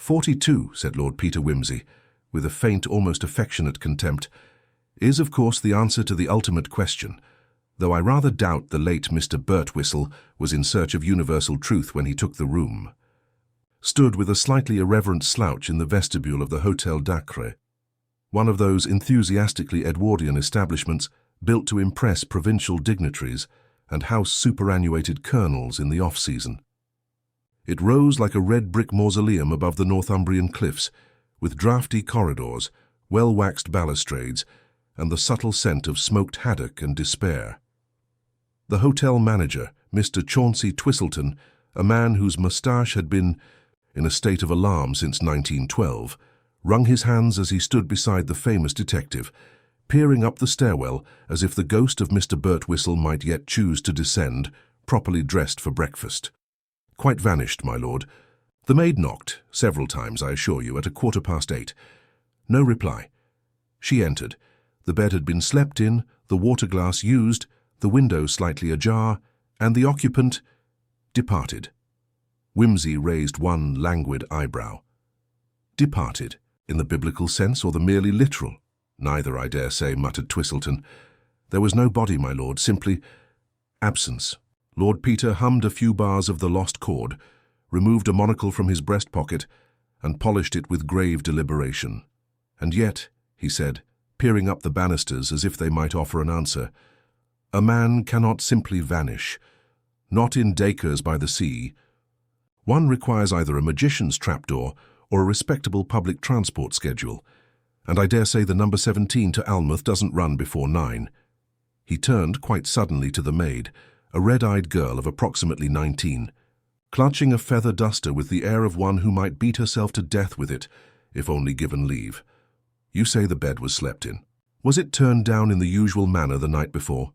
42, said Lord Peter Wimsey, with a faint, almost affectionate contempt, is, of course, the answer to the ultimate question, though I rather doubt the late Mr. Birtwistle was in search of universal truth when he took the room. Stood with a slightly irreverent slouch in the vestibule of the Hôtel d'Acre, one of those enthusiastically Edwardian establishments built to impress provincial dignitaries and house superannuated colonels in the off-season. It rose like a red brick mausoleum above the Northumbrian cliffs, with draughty corridors, well-waxed balustrades, and the subtle scent of smoked haddock and despair. The hotel manager, Mr. Chauncey Twistleton, a man whose moustache had been in a state of alarm since 1912, wrung his hands as he stood beside the famous detective, peering up the stairwell as if the ghost of Mr. Birtwistle might yet choose to descend, properly dressed for breakfast. Quite vanished, my lord. The maid knocked, several times, I assure you, at 8:15. No reply. She entered. The bed had been slept in, the water-glass used, the window slightly ajar, and the occupant departed. Wimsey raised one languid eyebrow. Departed, in the biblical sense or the merely literal? Neither, I dare say, muttered Twistleton. There was no body, my lord, simply absence. Lord Peter hummed a few bars of the lost chord, removed a monocle from his breast pocket, and polished it with grave deliberation. And yet, he said, peering up the banisters as if they might offer an answer, a man cannot simply vanish, not in Dacres by the sea. One requires either a magician's trapdoor or a respectable public transport schedule, and I dare say the number 17 to Alnmouth doesn't run before 9. He turned quite suddenly to the maid, a red-eyed girl of approximately 19, clutching a feather duster with the air of one who might beat herself to death with it, if only given leave. You say the bed was slept in. Was it turned down in the usual manner the night before?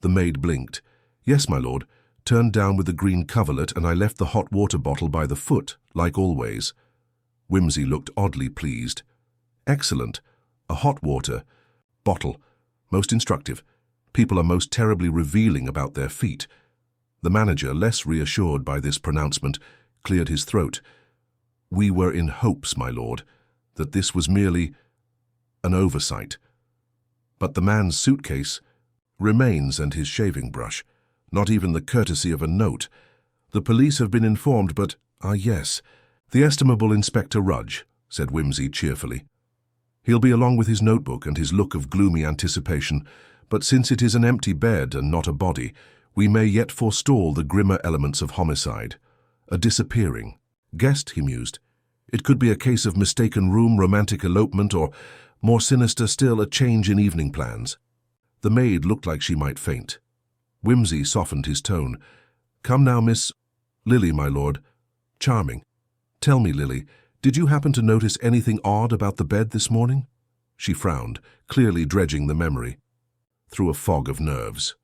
The maid blinked. Yes, my lord, turned down with the green coverlet, and I left the hot water bottle by the foot, like always. Wimsey looked oddly pleased. Excellent. A hot water bottle. Most instructive. People are most terribly revealing about their feet. The manager, less reassured by this pronouncement, cleared his throat. We were in hopes, my lord, that this was merely an oversight. But the man's suitcase remains, and his shaving brush. Not even the courtesy of a note. The police have been informed, but, yes, the estimable Inspector Rudge, said Wimsey cheerfully. He'll be along with his notebook and his look of gloomy anticipation, but since it is an empty bed and not a body, we may yet forestall the grimmer elements of homicide. A disappearing. Guessed, he mused. It could be a case of mistaken room, romantic elopement, or, more sinister still, a change in evening plans. The maid looked like she might faint. Wimsey softened his tone. Come now, Miss Lily, my lord. Charming. Tell me, Lily, did you happen to notice anything odd about the bed this morning? She frowned, clearly dredging the memory. Through a fog of nerves.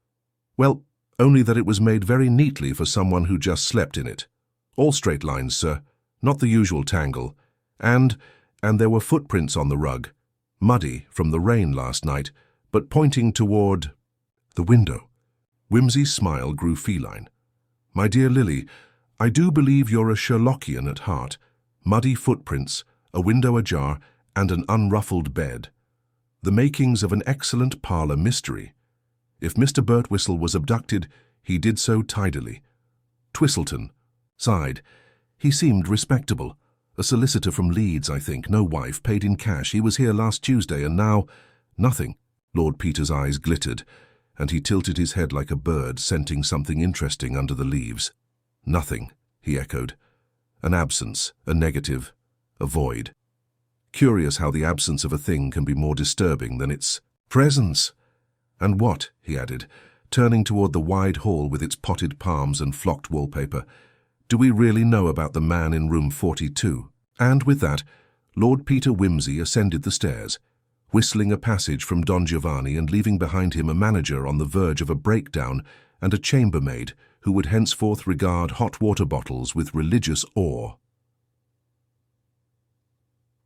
Well, only that it was made very neatly for someone who just slept in it. All straight lines, sir, not the usual tangle. And there were footprints on the rug, muddy from the rain last night, but pointing toward the window. Wimsey's smile grew feline. My dear Lily, I do believe you're a Sherlockian at heart. Muddy footprints, a window ajar, and an unruffled bed. The makings of an excellent parlour mystery. If Mr. Birtwistle was abducted, he did so tidily. Twistleton sighed. He seemed respectable. A solicitor from Leeds, I think, no wife, paid in cash. He was here last Tuesday, and now nothing. Lord Peter's eyes glittered, and he tilted his head like a bird scenting something interesting under the leaves. Nothing, he echoed. An absence, a negative, a void. Curious how the absence of a thing can be more disturbing than its presence. And what, he added, turning toward the wide hall with its potted palms and flocked wallpaper, do we really know about the man in room 42? And with that, Lord Peter Wimsey ascended the stairs, whistling a passage from Don Giovanni and leaving behind him a manager on the verge of a breakdown and a chambermaid who would henceforth regard hot water bottles with religious awe.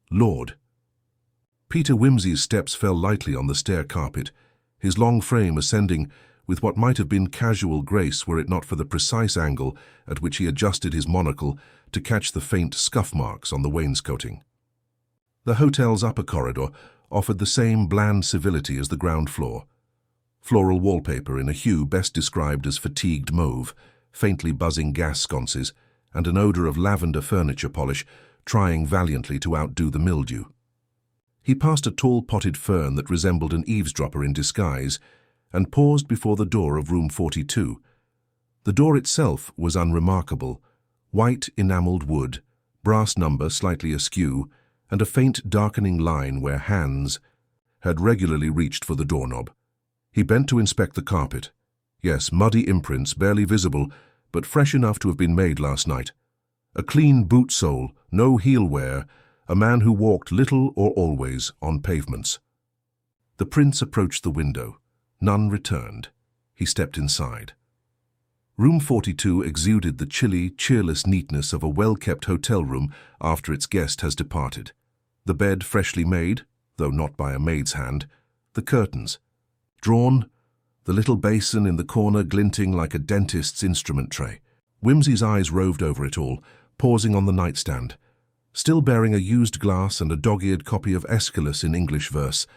Lord. Peter Wimsey's steps fell lightly on the stair carpet, his long frame ascending with what might have been casual grace were it not for the precise angle at which he adjusted his monocle to catch the faint scuff marks on the wainscoting. The hotel's upper corridor offered the same bland civility as the ground floor. Floral wallpaper in a hue best described as fatigued mauve, faintly buzzing gas sconces, and an odor of lavender furniture polish trying valiantly to outdo the mildew. He passed a tall potted fern that resembled an eavesdropper in disguise and paused before the door of room 42. The door itself was unremarkable: white enameled wood, brass number slightly askew, and a faint darkening line where hands had regularly reached for the doorknob. He bent to inspect the carpet. Yes, muddy imprints, barely visible, but fresh enough to have been made last night. A clean boot sole, no heel wear, a man who walked little or always on pavements. The prince approached the window. None returned. He stepped inside. Room 42 exuded the chilly, cheerless neatness of a well-kept hotel room after its guest has departed. The bed freshly made, though not by a maid's hand. The curtains drawn, the little basin in the corner glinting like a dentist's instrument tray. Whimsy's eyes roved over it all, pausing on the nightstand, still bearing a used glass and a dog-eared copy of Aeschylus in English verse,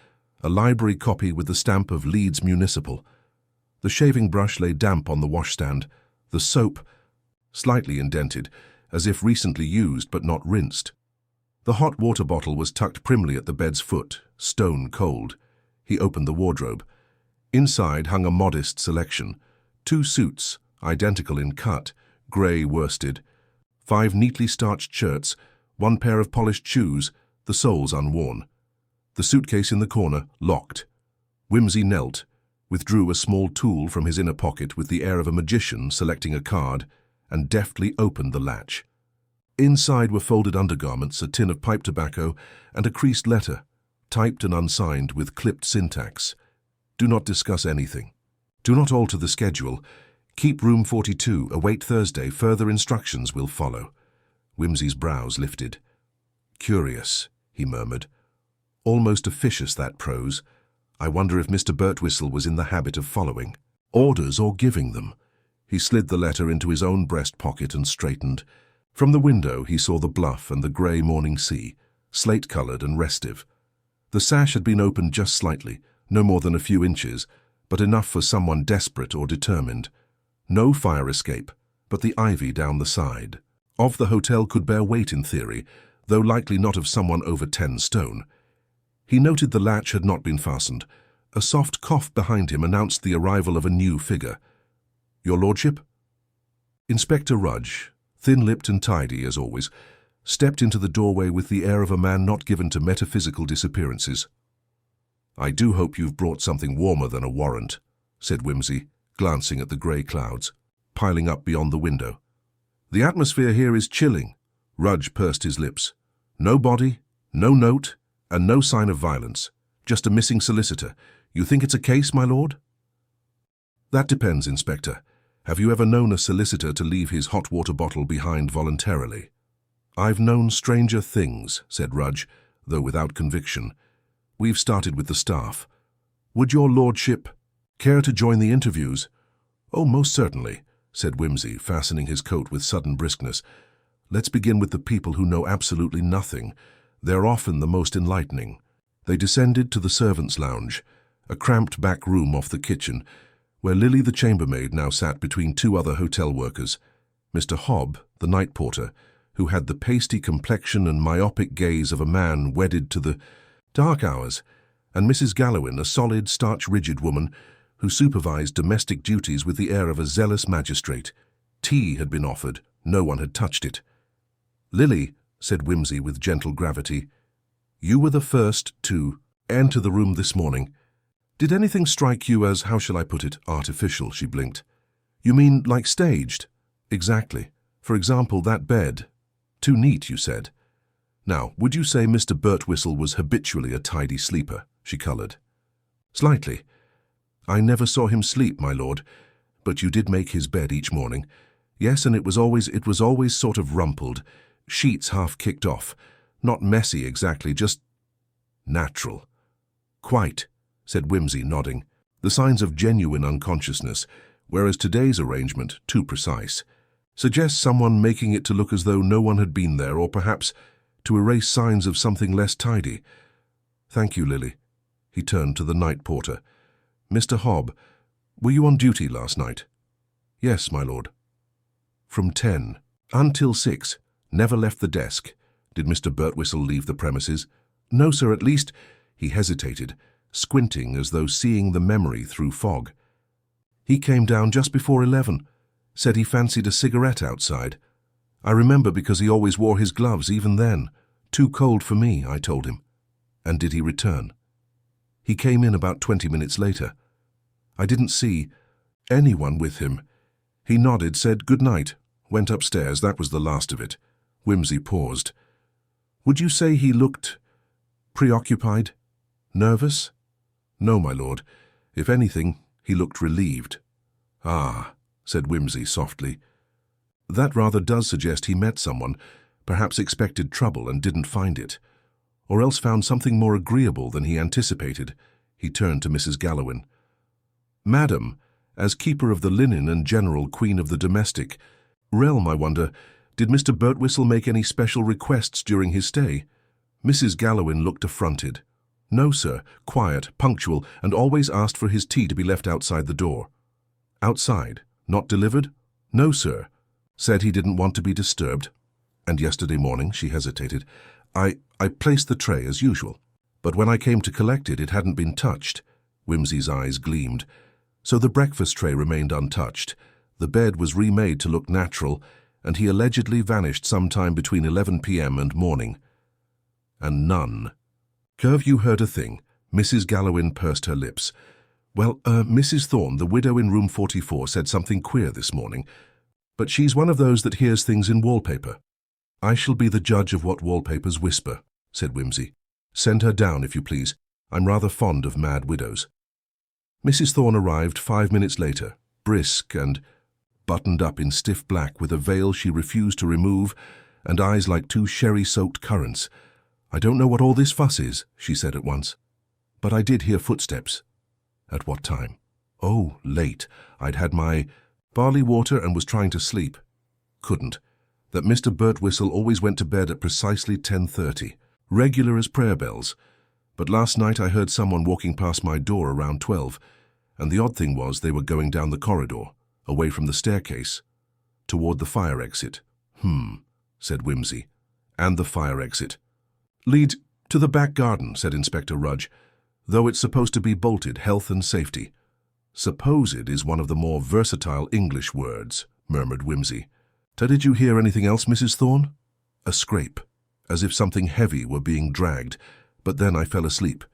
a library copy with the stamp of Leeds Municipal. The shaving brush lay damp on the washstand, the soap slightly indented, as if recently used but not rinsed. The hot water bottle was tucked primly at the bed's foot, stone cold. He opened the wardrobe. Inside hung a modest selection: 2 suits, identical in cut, grey worsted, 5 neatly starched shirts, 1 pair of polished shoes, the soles unworn. The suitcase in the corner, locked. Whimsy knelt, withdrew a small tool from his inner pocket with the air of a magician selecting a card, and deftly opened the latch. Inside were folded undergarments, a tin of pipe tobacco, and a creased letter, typed and unsigned with clipped syntax. Do not discuss anything. Do not alter the schedule. Keep room 42. Await Thursday. Further instructions will follow. Whimsy's brows lifted. Curious, he murmured. Almost officious, that prose. I wonder if Mr. Birtwistle was in the habit of following orders or giving them. He slid the letter into his own breast pocket and straightened. From the window he saw the bluff and the grey morning sea, slate-coloured and restive. The sash had been opened just slightly, no more than a few inches, but enough for someone desperate or determined. No fire escape, but the ivy down the side. Of the hotel could bear weight in theory, though likely not of someone over 10 stone. He noted the latch had not been fastened. A soft cough behind him announced the arrival of a new figure. Your lordship? Inspector Rudge, thin-lipped and tidy as always, stepped into the doorway with the air of a man not given to metaphysical disappearances. I do hope you've brought something warmer than a warrant, said Whimsy, glancing at the grey clouds, piling up beyond the window. The atmosphere here is chilling. Rudge pursed his lips. No body, no note, and no sign of violence. Just a missing solicitor. You think it's a case, my lord? That depends, Inspector. Have you ever known a solicitor to leave his hot water bottle behind voluntarily? I've known stranger things, said Rudge, though without conviction. We've started with the staff. Would your lordship care to join the interviews? Oh, most certainly, said Whimsy, fastening his coat with sudden briskness. Let's begin with the people who know absolutely nothing. They're often the most enlightening. They descended to the servants' lounge, a cramped back room off the kitchen, where Lily the chambermaid now sat between 2 other hotel workers. Mr. Hobb, the night porter, who had the pasty complexion and myopic gaze of a man wedded to the dark hours, and Mrs. Gallowin, a solid, starch-rigid woman who supervised domestic duties with the air of a zealous magistrate. Tea had been offered. No one had touched it. Lily, said Whimsy with gentle gravity, you were the first to enter the room this morning. Did anything strike you as, how shall I put it, artificial? She blinked. You mean like staged? Exactly. For example, that bed. Too neat, you said. Now, would you say Mr. Birtwistle was habitually a tidy sleeper? She coloured. Slightly. I never saw him sleep, my lord, but you did make his bed each morning. Yes, and it was always sort of rumpled, sheets half kicked off. Not messy exactly, just natural. Quite, said Whimsy, nodding. The signs of genuine unconsciousness, whereas today's arrangement, too precise. Suggests someone making it to look as though no one had been there, or perhaps to erase signs of something less tidy. Thank you, Lily. He turned to the night porter. Mr. Hobb, were you on duty last night? Yes, my lord. From 10 until 6. Never left the desk. Did Mr. Birtwistle leave the premises? No, sir, at least. He hesitated, squinting as though seeing the memory through fog. He came down just before 11. Said he fancied a cigarette outside. I remember because he always wore his gloves even then. Too cold for me, I told him. And did he return? He came in about 20 minutes later. I didn't see anyone with him. He nodded, said good night, went upstairs. That was the last of it. Wimsey paused. Would you say he looked preoccupied? Nervous? No, my lord. If anything, he looked relieved. Ah, said Wimsey softly. That rather does suggest he met someone, perhaps expected trouble and didn't find it, or else found something more agreeable than he anticipated. He turned to Mrs. Gallowin. Madam, as keeper of the linen and general queen of the domestic realm, I wonder, did Mr. Birtwistle make any special requests during his stay? Mrs. Gallowin looked affronted. No, sir, quiet, punctual, and always asked for his tea to be left outside the door. Outside? Not delivered? No, sir. Said he didn't want to be disturbed. And yesterday morning, she hesitated, I placed the tray as usual. But when I came to collect it, it hadn't been touched. Wimsey's eyes gleamed. So the breakfast tray remained untouched. The bed was remade to look natural, and he allegedly vanished sometime between 11 p.m. and morning. And none. Curve, you heard a thing. Mrs. Gallowin pursed her lips. Well, Mrs. Thorne, the widow in room 44, said something queer this morning. But she's one of those that hears things in wallpaper. I shall be the judge of what wallpapers whisper, said Wimsey. Send her down, if you please. I'm rather fond of mad widows. Mrs. Thorne arrived 5 minutes later, brisk and buttoned up in stiff black with a veil she refused to remove and eyes like two sherry-soaked currants. I don't know what all this fuss is, she said at once. But I did hear footsteps. At what time? Oh, late. I'd had my barley water and was trying to sleep. Couldn't. That Mr. Birtwistle always went to bed at precisely 10:30, regular as prayer bells. But last night I heard someone walking past my door around 12, and the odd thing was they were going down the corridor, away from the staircase, toward the fire exit. Said Wimsey. And the fire exit. Lead to the back garden, said Inspector Rudge, though it's supposed to be bolted, health and safety. Supposed is one of the more versatile English words, murmured Wimsey. Did you hear anything else, Mrs. Thorne? A scrape, as if something heavy were being dragged, but then I fell asleep.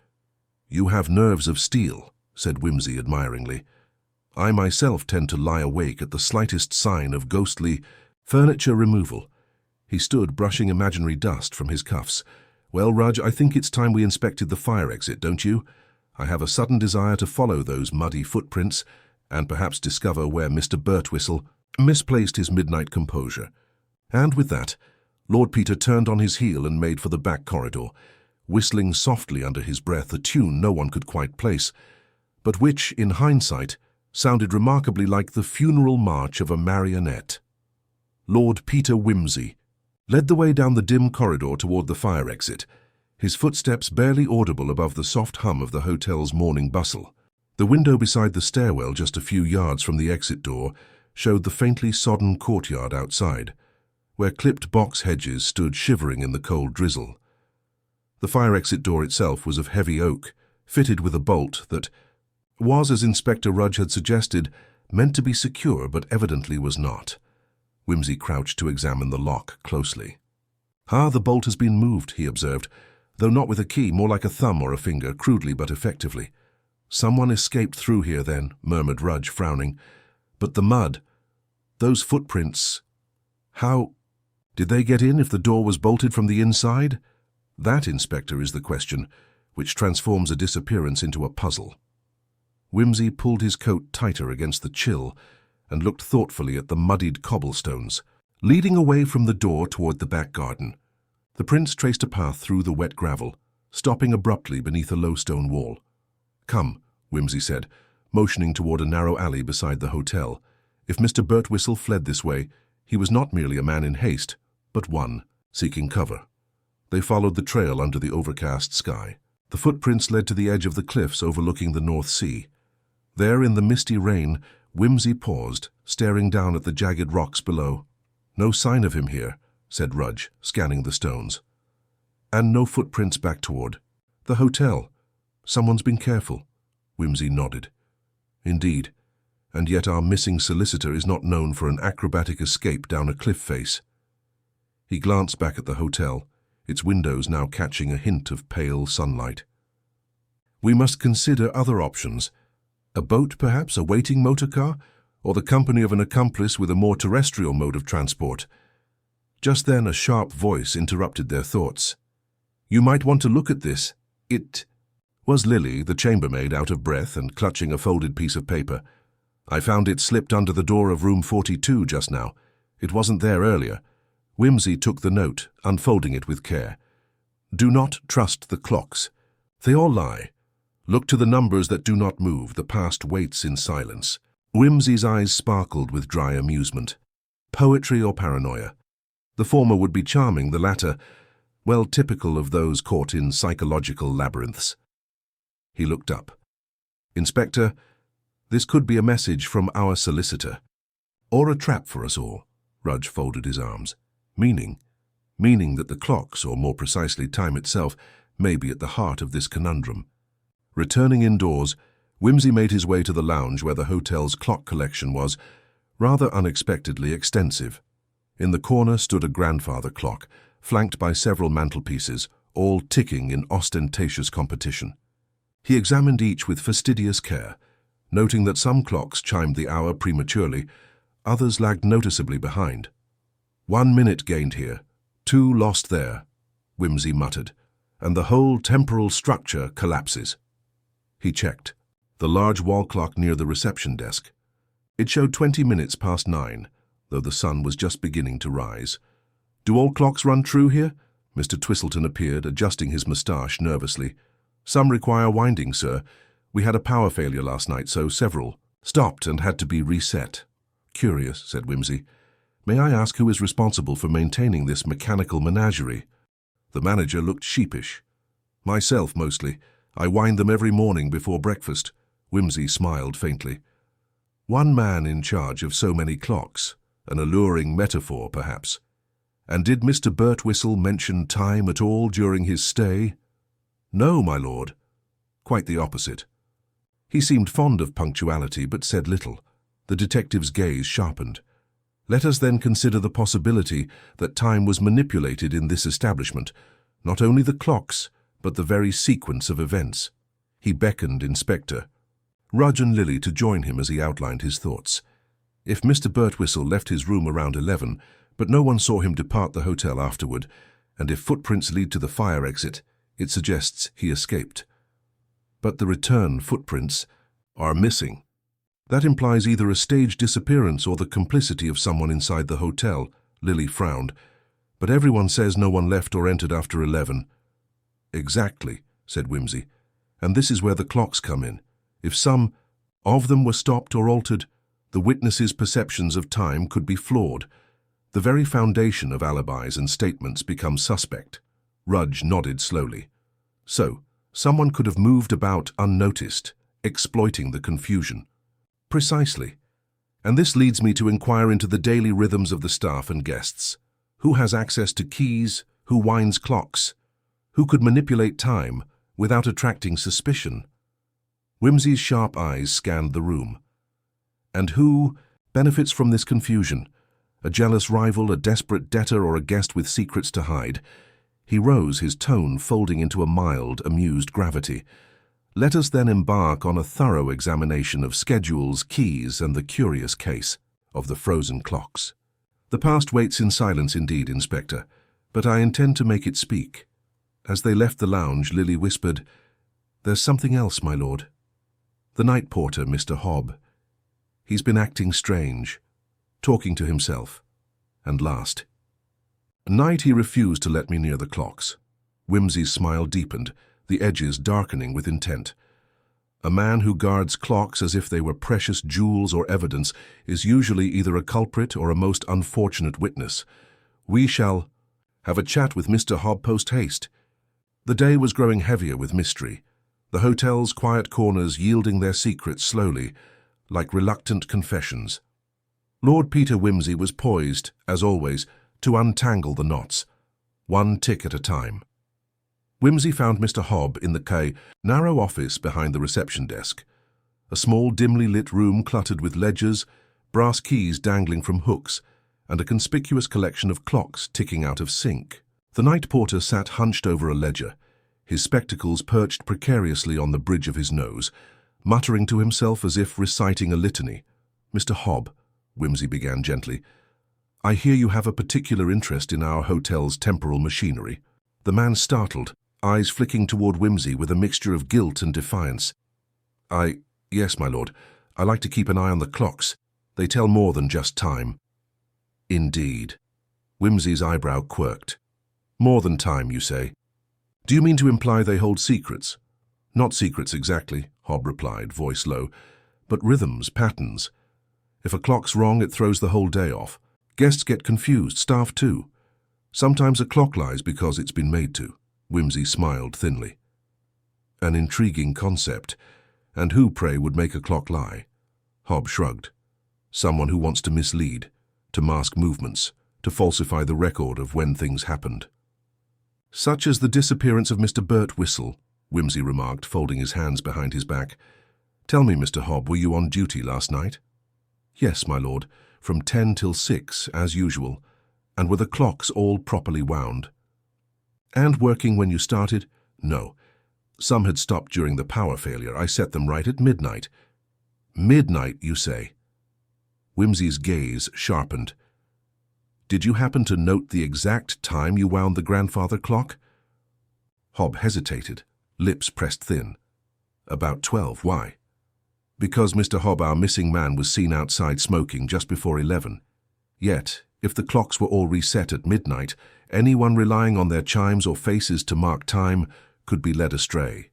You have nerves of steel, said Wimsey admiringly. I myself tend to lie awake at the slightest sign of ghostly furniture removal. He stood brushing imaginary dust from his cuffs. Well, Rudge, I think it's time we inspected the fire exit, don't you? I have a sudden desire to follow those muddy footprints and perhaps discover where Mr. Birtwistle misplaced his midnight composure. And with that, Lord Peter turned on his heel and made for the back corridor, whistling softly under his breath a tune no one could quite place, but which, in hindsight, sounded remarkably like the funeral march of a marionette. Lord Peter Wimsey led the way down the dim corridor toward the fire exit, his footsteps barely audible above the soft hum of the hotel's morning bustle. The window beside the stairwell, just a few yards from the exit door, showed the faintly sodden courtyard outside, where clipped box hedges stood shivering in the cold drizzle. The fire exit door itself was of heavy oak, fitted with a bolt that was, as Inspector Rudge had suggested, meant to be secure but evidently was not. Wimsey crouched to examine the lock closely. The bolt has been moved, he observed, though not with a key, more like a thumb or a finger, crudely but effectively. Someone escaped through here then, murmured Rudge, frowning. But the mud, those footprints, how did they get in if the door was bolted from the inside? That, Inspector, is the question, which transforms a disappearance into a puzzle. Wimsey pulled his coat tighter against the chill and looked thoughtfully at the muddied cobblestones, leading away from the door toward the back garden. The prince traced a path through the wet gravel, stopping abruptly beneath a low stone wall. Come, Wimsey said, motioning toward a narrow alley beside the hotel. If Mr. Birtwistle fled this way, He was not merely a man in haste, but one seeking cover. They followed the trail under the overcast sky. The footprints led to the edge of the cliffs overlooking the North Sea. There, in the misty rain, Whimsy paused, staring down at the jagged rocks below. "No sign of him here," said Rudge, scanning the stones. "And no footprints back toward the hotel. Someone's been careful." Whimsy nodded. "Indeed. And yet our missing solicitor is not known for an acrobatic escape down a cliff face." He glanced back at the hotel, its windows now catching a hint of pale sunlight. "We must consider other options. A boat, perhaps, a waiting motor car, or the company of an accomplice with a more terrestrial mode of transport." Just then a sharp voice interrupted their thoughts. "You might want to look at this. It was Lily, the chambermaid, out of breath and clutching a folded piece of paper. "I found it slipped under the door of room 42 just now. It wasn't there earlier." Whimsy took the note, unfolding it with care. "Do not trust the clocks. They all lie. Look to the numbers that do not move. The past waits in silence." Whimsy's eyes sparkled with dry amusement. Poetry or paranoia? The former would be charming, the latter, well, typical of those caught in psychological labyrinths. He looked up. "Inspector, this could be a message from our solicitor. Or a trap for us all." Rudge folded his arms. Meaning that the clocks, or more precisely time itself, may be at the heart of this conundrum. Returning indoors, Whimsy made his way to the lounge where the hotel's clock collection was, rather unexpectedly, extensive. In the corner stood a grandfather clock, flanked by several mantelpieces, all ticking in ostentatious competition. He examined each with fastidious care, noting that some clocks chimed the hour prematurely, others lagged noticeably behind. "1 minute gained here, 2 lost there," Whimsy muttered, "and the whole temporal structure collapses." He checked the large wall clock near the reception desk. It showed 20 minutes past 9, though the sun was just beginning to rise. "Do all clocks run true here?" Mr. Twistleton appeared, adjusting his moustache nervously. "Some require winding, sir. We had a power failure last night, so several stopped and had to be reset." "Curious," said Whimsy. "May I ask who is responsible for maintaining this mechanical menagerie?" The manager looked sheepish. "Myself, mostly. I wind them every morning before breakfast." Whimsy smiled faintly. "One man in charge of so many clocks. An alluring metaphor, perhaps. And did Mr. Birtwistle mention time at all during his stay?" "No, my lord. Quite the opposite. He seemed fond of punctuality, but said little." The detective's gaze sharpened. "Let us then consider the possibility that time was manipulated in this establishment, not only the clocks, but the very sequence of events." He beckoned Inspector Rudge and Lily to join him as he outlined his thoughts. If Mr. Birtwistle left his room around 11, but no one saw him depart the hotel afterward, and if footprints lead to the fire exit, it suggests he escaped. But the return footprints are missing. That implies either a staged disappearance or the complicity of someone inside the hotel. Lily frowned. "But everyone says no one left or entered after 11. "Exactly," said Whimsy. "And this is where the clocks come in. If some of them were stopped or altered, the witnesses' perceptions of time could be flawed. The very foundation of alibis and statements becomes suspect." Rudge nodded slowly. "So, someone could have moved about unnoticed, exploiting the confusion." "Precisely. And this leads me to inquire into the daily rhythms of the staff and guests. Who has access to keys? Who winds clocks? Who could manipulate time without attracting suspicion?" Whimsy's sharp eyes scanned the room. "And who benefits from this confusion? A jealous rival, a desperate debtor, or a guest with secrets to hide?" He rose, his tone folding into a mild, amused gravity. "Let us then embark on a thorough examination of schedules, keys, and the curious case of the frozen clocks. The past waits in silence indeed, Inspector, but I intend to make it speak." As they left the lounge, Lily whispered, "There's something else, my lord. The night porter, Mr. Hobb. He's been acting strange, talking to himself. And last night he refused to let me near the clocks." Whimsy's smile deepened, the edges darkening with intent. A man who guards clocks as if they were precious jewels or evidence is usually either a culprit or a most unfortunate witness. We shall have a chat with Mr. Hobb post-haste. The day was growing heavier with mystery, the hotel's quiet corners yielding their secrets slowly, like reluctant confessions. Lord Peter Wimsey was poised, as always, to untangle the knots, one tick at a time. Wimsey found Mr. Hobb in the narrow office behind the reception desk, a small dimly lit room cluttered with ledgers, brass keys dangling from hooks, and a conspicuous collection of clocks ticking out of sync. The night porter sat hunched over a ledger, his spectacles perched precariously on the bridge of his nose, muttering to himself as if reciting a litany. "Mr. Hobb," Wimsey began gently, "I hear you have a particular interest in our hotel's temporal machinery." The man startled, eyes flicking toward Wimsey with a mixture of guilt and defiance. Yes, my lord. I like to keep an eye on the clocks. They tell more than just time." "Indeed." Wimsey's eyebrow quirked. "More than time, you say? Do you mean to imply they hold secrets?" "Not secrets exactly," Hobb replied, voice low, "but rhythms, patterns. If a clock's wrong, it throws the whole day off. Guests get confused, staff too. Sometimes a clock lies because it's been made to." Wimsey smiled thinly. "An intriguing concept. And who, pray, would make a clock lie?" Hobb shrugged. "Someone who wants to mislead, to mask movements, to falsify the record of when things happened." "Such as the disappearance of Mr. Bert Whistle," Wimsey remarked, folding his hands behind his back. "Tell me, Mr. Hobb, were you on duty last night?" "Yes, my lord, from 10 till 6, as usual, and were the clocks all properly wound?" "And working when you started?" "No. Some had stopped during the power failure. I set them right at midnight." "Midnight, you say?" Wimsey's gaze sharpened. "Did you happen to note the exact time you wound the grandfather clock?" Hobb hesitated, lips pressed thin. "About 12. Why?" "Because Mr. Hobb, our missing man, was seen outside smoking just before 11. Yet, if the clocks were all reset at midnight, anyone relying on their chimes or faces to mark time could be led astray.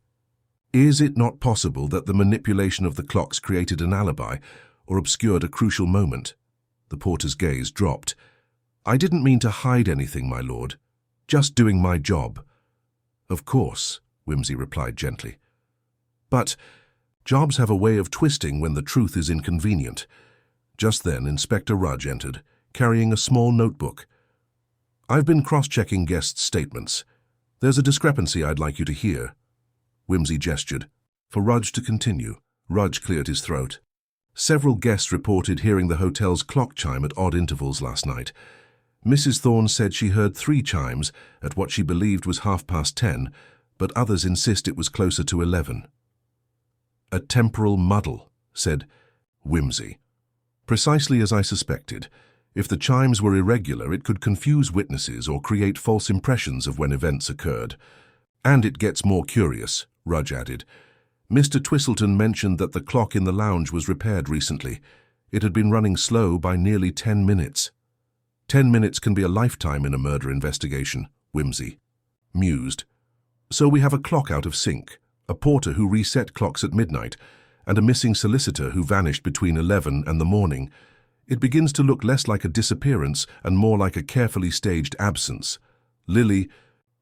Is it not possible that the manipulation of the clocks created an alibi or obscured a crucial moment?" The porter's gaze dropped. "I didn't mean to hide anything, my lord. Just doing my job." "Of course," Wimsey replied gently. "But jobs have a way of twisting when the truth is inconvenient." Just then, Inspector Rudge entered, carrying a small notebook. "I've been cross-checking guests' statements. There's a discrepancy I'd like you to hear." Wimsey gestured. For Rudge to continue, Rudge cleared his throat. "Several guests reported hearing the hotel's clock chime at odd intervals last night. Mrs. Thorne said she heard 3 chimes at what she believed was 10:30, but others insist it was closer to 11. "A temporal muddle," said Wimsey. "Precisely as I suspected. If the chimes were irregular, it could confuse witnesses or create false impressions of when events occurred. And it gets more curious," Rudge added. "Mr. Twistleton mentioned that the clock in the lounge was repaired recently. It had been running slow by nearly 10 minutes. 10 minutes can be a lifetime in a murder investigation," Wimsey mused. "So we have a clock out of sync, a porter who reset clocks at midnight, and a missing solicitor who vanished between 11 and the morning. It begins to look less like a disappearance and more like a carefully staged absence." Lily,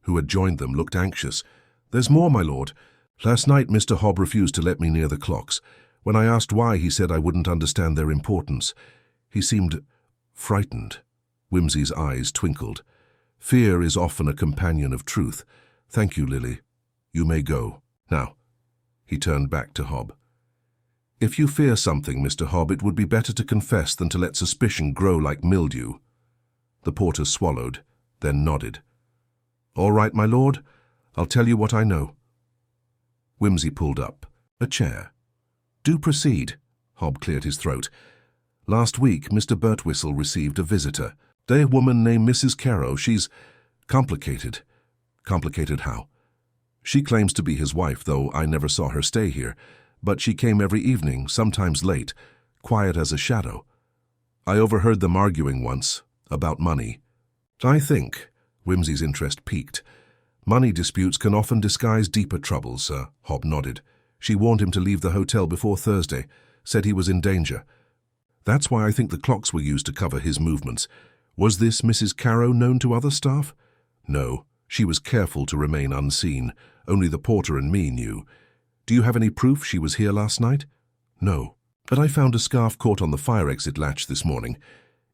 who had joined them, looked anxious. "There's more, my lord. Last night Mr. Hobb refused to let me near the clocks. When I asked why, he said I wouldn't understand their importance. He seemed frightened." Wimsey's eyes twinkled. "Fear is often a companion of truth. Thank you, Lily. You may go. Now." He turned back to Hobb. "If you fear something, Mr. Hobb, it would be better to confess than to let suspicion grow like mildew." The porter swallowed, then nodded. "All right, my lord. I'll tell you what I know." Wimsey pulled up. "A chair." "Do proceed." Hobb cleared his throat. "Last week, Mr. Birtwistle received a visitor. A woman named Mrs. Caro. She's complicated." "Complicated how?" "She claims to be his wife, though I never saw her stay here. But she came every evening, sometimes late, quiet as a shadow. I overheard them arguing once, about money. I think," Wimsey's interest piqued, "money disputes can often disguise deeper troubles," Hobb nodded. She warned him to leave the hotel before Thursday, said he was in danger. That's why I think the clocks were used to cover his movements. Was this Mrs. Carrow known to other staff? No, she was careful to remain unseen. Only the porter and me knew. Do you have any proof she was here last night? No, but I found a scarf caught on the fire exit latch this morning.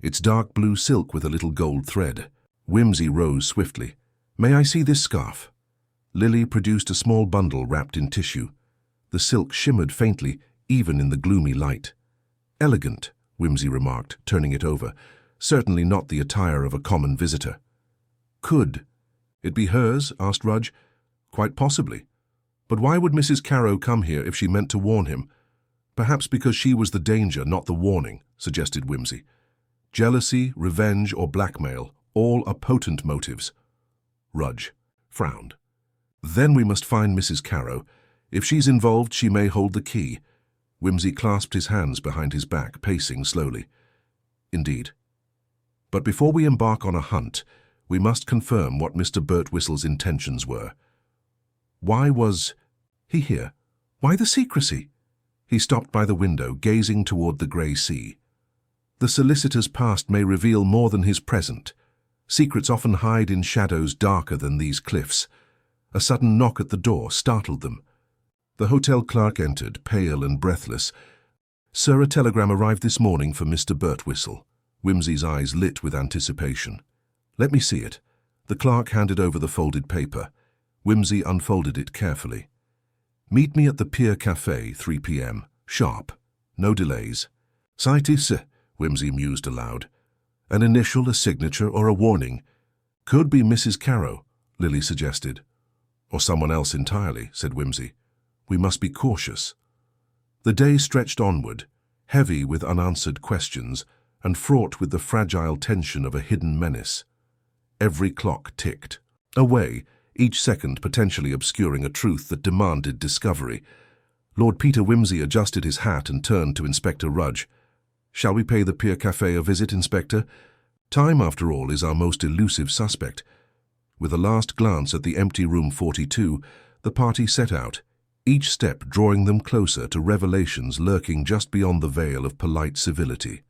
It's dark blue silk with a little gold thread. Whimsy rose swiftly. May I see this scarf? Lily produced a small bundle wrapped in tissue. The silk shimmered faintly, even in the gloomy light. Elegant, Whimsy remarked, turning it over. Certainly not the attire of a common visitor. Could it be hers? Asked Rudge. Quite possibly. But why would Mrs. Carrow come here if she meant to warn him? Perhaps because she was the danger, not the warning, suggested Whimsy. Jealousy, revenge, or blackmail, all are potent motives. Rudge frowned. Then we must find Mrs. Carrow. If she's involved, she may hold the key. Whimsy clasped his hands behind his back, pacing slowly. Indeed. But before we embark on a hunt, we must confirm what Mr. Birtwhistle's intentions were. Why was he here? Why the secrecy? He stopped by the window, gazing toward the grey sea. The solicitor's past may reveal more than his present. Secrets often hide in shadows darker than these cliffs. A sudden knock at the door startled them. The hotel clerk entered, pale and breathless. Sir, a telegram arrived this morning for Mr. Birtwhistle. Whimsy's eyes lit with anticipation. Let me see it. The clerk handed over the folded paper. Whimsy unfolded it carefully. Meet me at the Pier Café, 3 p.m. Sharp. No delays. Citis, Whimsy mused aloud. An initial, a signature, or a warning. Could be Mrs. Carrow, Lily suggested. Or someone else entirely, said Whimsy. We must be cautious. The day stretched onward, heavy with unanswered questions and fraught with the fragile tension of a hidden menace. Every clock ticked. Away, each second potentially obscuring a truth that demanded discovery. Lord Peter Whimsy adjusted his hat and turned to Inspector Rudge. Shall we pay the Pier Café a visit, Inspector? Time, after all, is our most elusive suspect. With a last glance at the empty room 42, the party set out, each step drawing them closer to revelations lurking just beyond the veil of polite civility.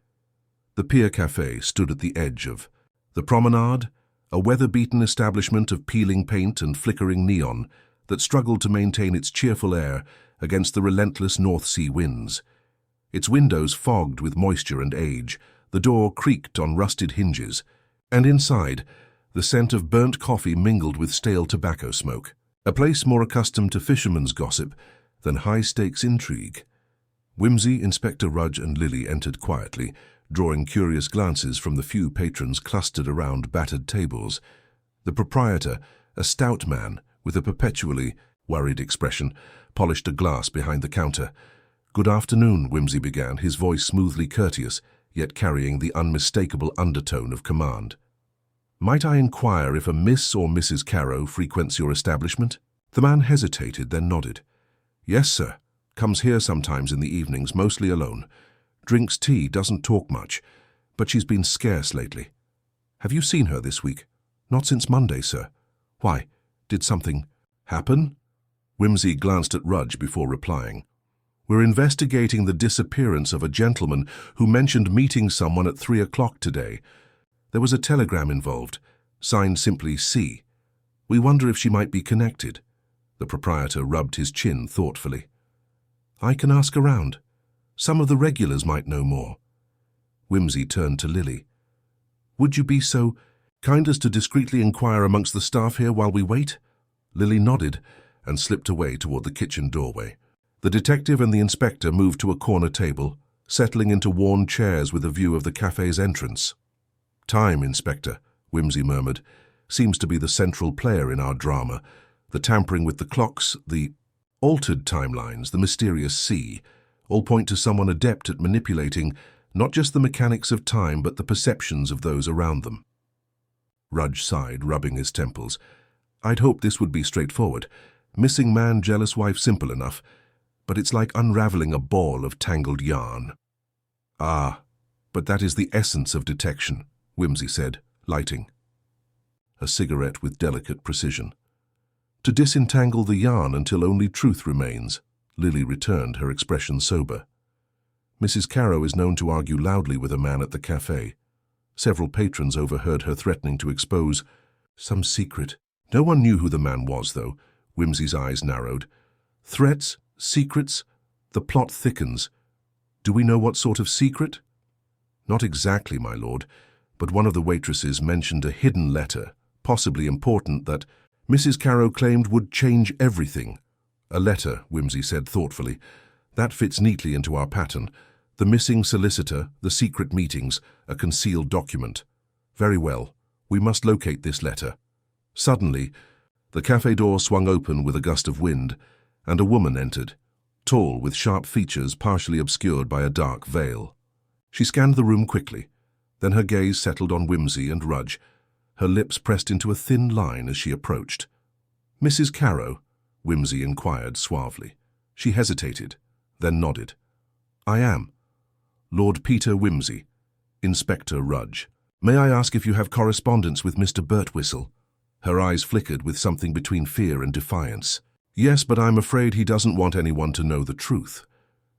The Pier Café stood at the edge of the promenade, a weather-beaten establishment of peeling paint and flickering neon that struggled to maintain its cheerful air against the relentless North Sea winds. Its windows fogged with moisture and age, the door creaked on rusted hinges, and inside, the scent of burnt coffee mingled with stale tobacco smoke, a place more accustomed to fishermen's gossip than high-stakes intrigue. Whimsy, Inspector Rudge, and Lily entered quietly, drawing curious glances from the few patrons clustered around battered tables. The proprietor, a stout man with a perpetually worried expression, polished a glass behind the counter. Good afternoon, Whimsy began, his voice smoothly courteous, yet carrying the unmistakable undertone of command. Might I inquire if a Miss or Mrs. Carrow frequents your establishment? The man hesitated, then nodded. Yes, sir. Comes here sometimes in the evenings, mostly alone. Drinks tea, doesn't talk much, but she's been scarce lately. Have you seen her this week? Not since Monday, sir. Why, did something happen? Whimsy glanced at Rudge before replying. We're investigating the disappearance of a gentleman who mentioned meeting someone at 3 o'clock today. There was a telegram involved, signed simply C. We wonder if she might be connected. The proprietor rubbed his chin thoughtfully. I can ask around. Some of the regulars might know more. Whimsy turned to Lily. Would you be so kind as to discreetly inquire amongst the staff here while we wait? Lily nodded and slipped away toward the kitchen doorway. The detective and the inspector moved to a corner table, settling into worn chairs with a view of the cafe's entrance. Time, Inspector, Whimsy murmured, seems to be the central player in our drama. The tampering with the clocks, the altered timelines, the mysterious C, all point to someone adept at manipulating not just the mechanics of time but the perceptions of those around them. Rudge sighed, rubbing his temples. I'd hoped this would be straightforward. Missing man, jealous wife, simple enough. But it's like unraveling a ball of tangled yarn. Ah, but that is the essence of detection, Whimsy said, lighting a cigarette with delicate precision. To disentangle the yarn until only truth remains, Lily returned, her expression sober. Mrs. Carrow is known to argue loudly with a man at the cafe. Several patrons overheard her threatening to expose some secret. No one knew who the man was, though. Whimsy's eyes narrowed. Threats? Secrets? The plot thickens. Do we know what sort of secret? Not exactly, my lord, but one of the waitresses mentioned a hidden letter, possibly important, that Mrs. Carrow claimed would change everything. A letter, Whimsy said thoughtfully. That fits neatly into our pattern. The missing solicitor, the secret meetings, a concealed document. Very well. We must locate this letter. Suddenly, the cafe door swung open with a gust of wind, and a woman entered, tall, with sharp features partially obscured by a dark veil. She scanned the room quickly. Then her gaze settled on Whimsy and Rudge. Her lips pressed into a thin line as she approached. "Mrs. Carrow?" Whimsy inquired suavely. She hesitated, then nodded. "I am. Lord Peter Whimsy, Inspector Rudge. May I ask if you have correspondence with Mr. Birtwistle?" Her eyes flickered with something between fear and defiance. "Yes, but I'm afraid he doesn't want anyone to know the truth."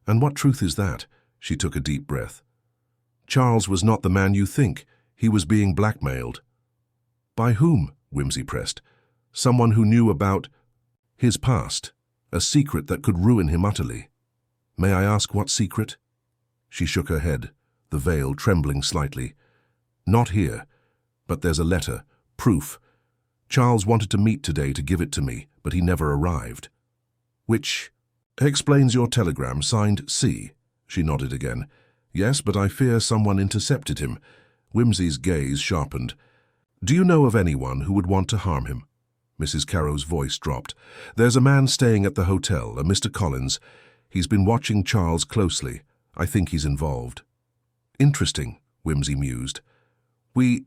"And what truth is that?" She took a deep breath. "Charles was not the man you think. He was being blackmailed." "By whom?" Whimsy pressed. "Someone who knew about his past, a secret that could ruin him utterly." "May I ask what secret?" She shook her head, the veil trembling slightly. "Not here, but there's a letter, proof. Charles wanted to meet today to give it to me, but he never arrived." "Which explains your telegram signed C." She nodded again. "Yes, but I fear someone intercepted him." Whimsy's gaze sharpened. "Do you know of anyone who would want to harm him?" Mrs. Carrow's voice dropped. "There's a man staying at the hotel, a Mr. Collins. He's been watching Charles closely. I think he's involved." "Interesting," Whimsy mused. "We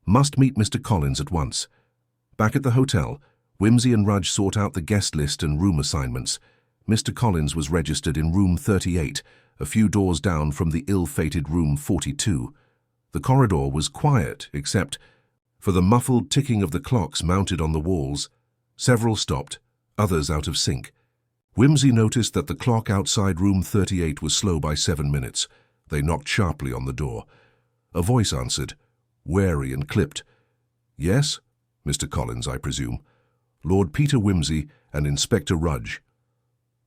must meet Mr. Collins at once." Back at the hotel, Whimsy and Rudge sought out the guest list and room assignments. Mr. Collins was registered in room 38, a few doors down from the ill-fated room 42. The corridor was quiet, except for the muffled ticking of the clocks mounted on the walls. Several stopped, others out of sync. Whimsy noticed that the clock outside room 38 was slow by 7 minutes. They knocked sharply on the door. A voice answered, wary and clipped. "Yes, Mr. Collins, I presume. Lord Peter Whimsy and Inspector Rudge."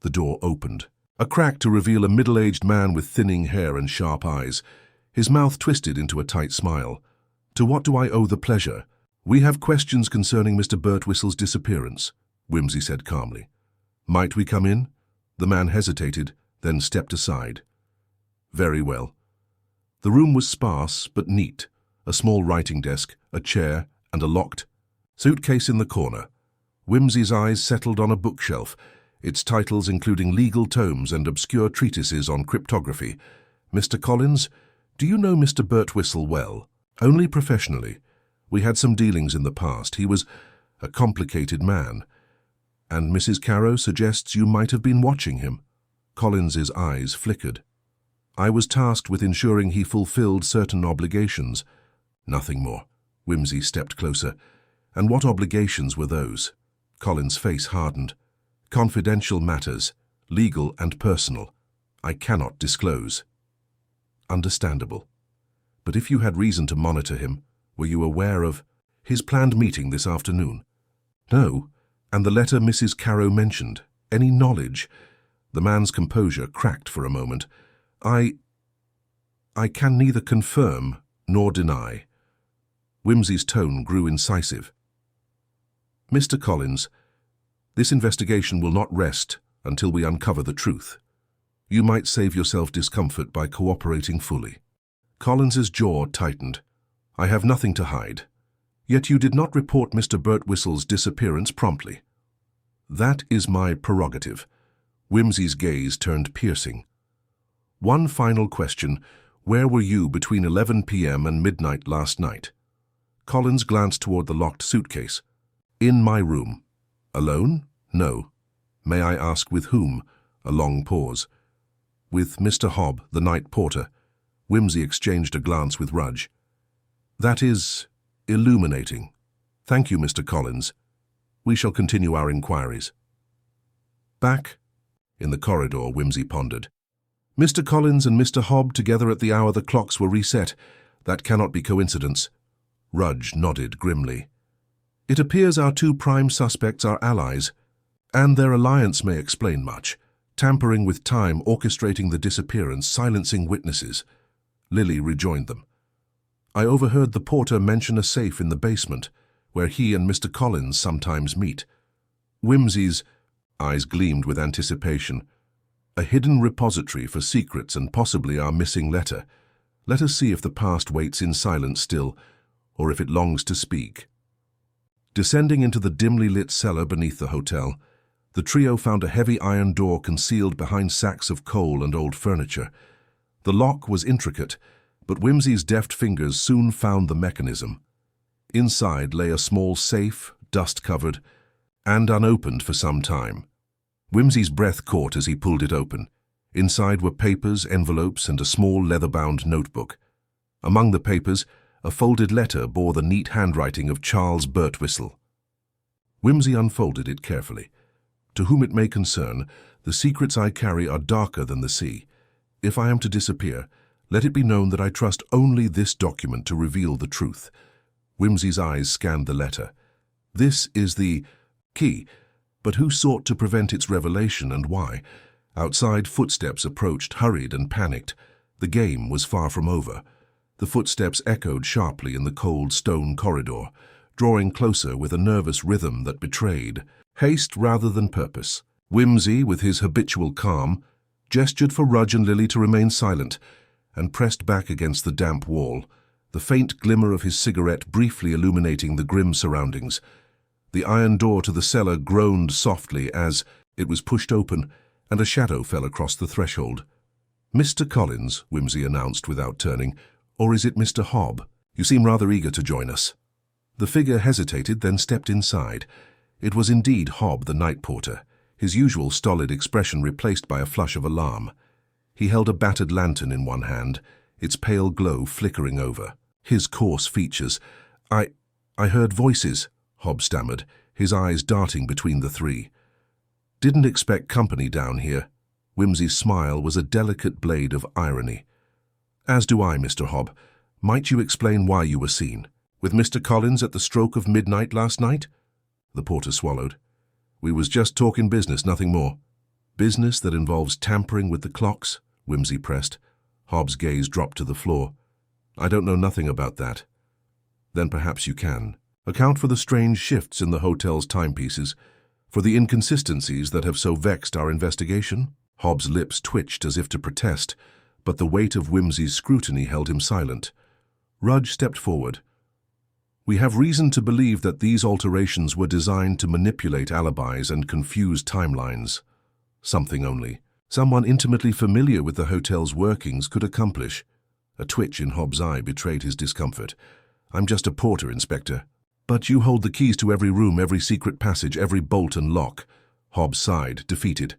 The door opened, a crack to reveal a middle-aged man with thinning hair and sharp eyes. His mouth twisted into a tight smile. "To what do I owe the pleasure?" "We have questions concerning Mr. Birtwhistle's disappearance," Whimsy said calmly. "Might we come in?" The man hesitated, then stepped aside. "Very well." The room was sparse but neat. A small writing desk, a chair, and a locked suitcase in the corner. Whimsy's eyes settled on a bookshelf, its titles including legal tomes and obscure treatises on cryptography. "Mr. Collins, do you know Mr. Birtwistle well?" "Only professionally. We had some dealings in the past. He was a complicated man. And Mrs. Carrow suggests you might have been watching him." Collins's eyes flickered. "I was tasked with ensuring he fulfilled certain obligations." "Nothing more." Whimsy stepped closer. "And what obligations were those?" Collins' face hardened. "Confidential matters, legal and personal. I cannot disclose." "Understandable. But if you had reason to monitor him, were you aware of his planned meeting this afternoon?" "No. And the letter Mrs. Carrow mentioned? Any knowledge?" The man's composure cracked for a moment. I can neither confirm nor deny." Whimsy's tone grew incisive. "Mr. Collins, this investigation will not rest until we uncover the truth. You might save yourself discomfort by cooperating fully." Collins's jaw tightened. "I have nothing to hide. Yet you did not report Mr. Birtwhistle's disappearance promptly." "That is my prerogative." Whimsy's gaze turned piercing. "One final question. Where were you between 11 p.m. and midnight last night?" Collins glanced toward the locked suitcase. "In my room." "Alone?" "No." "May I ask with whom?" A long pause. "With Mr. Hobb, the night porter." Whimsy exchanged a glance with Rudge. "That is illuminating. Thank you, Mr. Collins. We shall continue our inquiries." Back In the corridor, Whimsy pondered. Mr. Collins and Mr. Hobb together at the hour the clocks were reset. That cannot be coincidence. Rudge nodded grimly. It appears our two prime suspects are allies, and their alliance may explain much. Tampering with time, orchestrating the disappearance, silencing witnesses. Lily rejoined them. I overheard the porter mention a safe in the basement, where he and Mr. Collins sometimes meet. Whimsy's eyes gleamed with anticipation. A hidden repository for secrets and possibly our missing letter. Let us see if the past waits in silence still, or if it longs to speak. Descending into the dimly lit cellar beneath the hotel, the trio found a heavy iron door concealed behind sacks of coal and old furniture. The lock was intricate, but Whimsy's deft fingers soon found the mechanism. Inside lay a small safe, dust-covered, and unopened for some time. Whimsy's breath caught as he pulled it open. Inside were papers, envelopes, and a small leather-bound notebook. Among the papers, a folded letter bore the neat handwriting of Charles Birtwistle. Whimsy unfolded it carefully. To whom it may concern, the secrets I carry are darker than the sea. If I am to disappear, let it be known that I trust only this document to reveal the truth. Whimsy's eyes scanned the letter. This is the key, but who sought to prevent its revelation and why? Outside, footsteps approached, hurried and panicked. The game was far from over. The footsteps echoed sharply in the cold stone corridor, drawing closer with a nervous rhythm that betrayed haste rather than purpose. Whimsy, with his habitual calm, gestured for Rudge and Lily to remain silent, and pressed back against the damp wall, the faint glimmer of his cigarette briefly illuminating the grim surroundings. The iron door to the cellar groaned softly as it was pushed open, and a shadow fell across the threshold. Mr. Collins, Whimsy announced without turning, or is it Mr. Hobb? You seem rather eager to join us. The figure hesitated, then stepped inside. It was indeed Hobb, the night porter, his usual stolid expression replaced by a flush of alarm. He held a battered lantern in one hand, its pale glow flickering over. His coarse features. I heard voices, Hobb stammered, his eyes darting between the three. Didn't expect company down here. Whimsy's smile was a delicate blade of irony. As do I, Mr. Hobb. Might you explain why you were seen? With Mr. Collins at the stroke of midnight last night? The porter swallowed. We was just talking business, nothing more. Business that involves tampering with the clocks? Whimsy pressed. Hobb's gaze dropped to the floor. I don't know nothing about that. Then perhaps you can. Account for the strange shifts in the hotel's timepieces, for the inconsistencies that have so vexed our investigation? Hobb's lips twitched as if to protest, but the weight of Whimsy's scrutiny held him silent. Rudge stepped forward. We have reason to believe that these alterations were designed to manipulate alibis and confuse timelines. Something only. Someone intimately familiar with the hotel's workings could accomplish. A twitch in Hobb's eye betrayed his discomfort. I'm just a porter, Inspector. But you hold the keys to every room, every secret passage, every bolt and lock. Hobb sighed, defeated.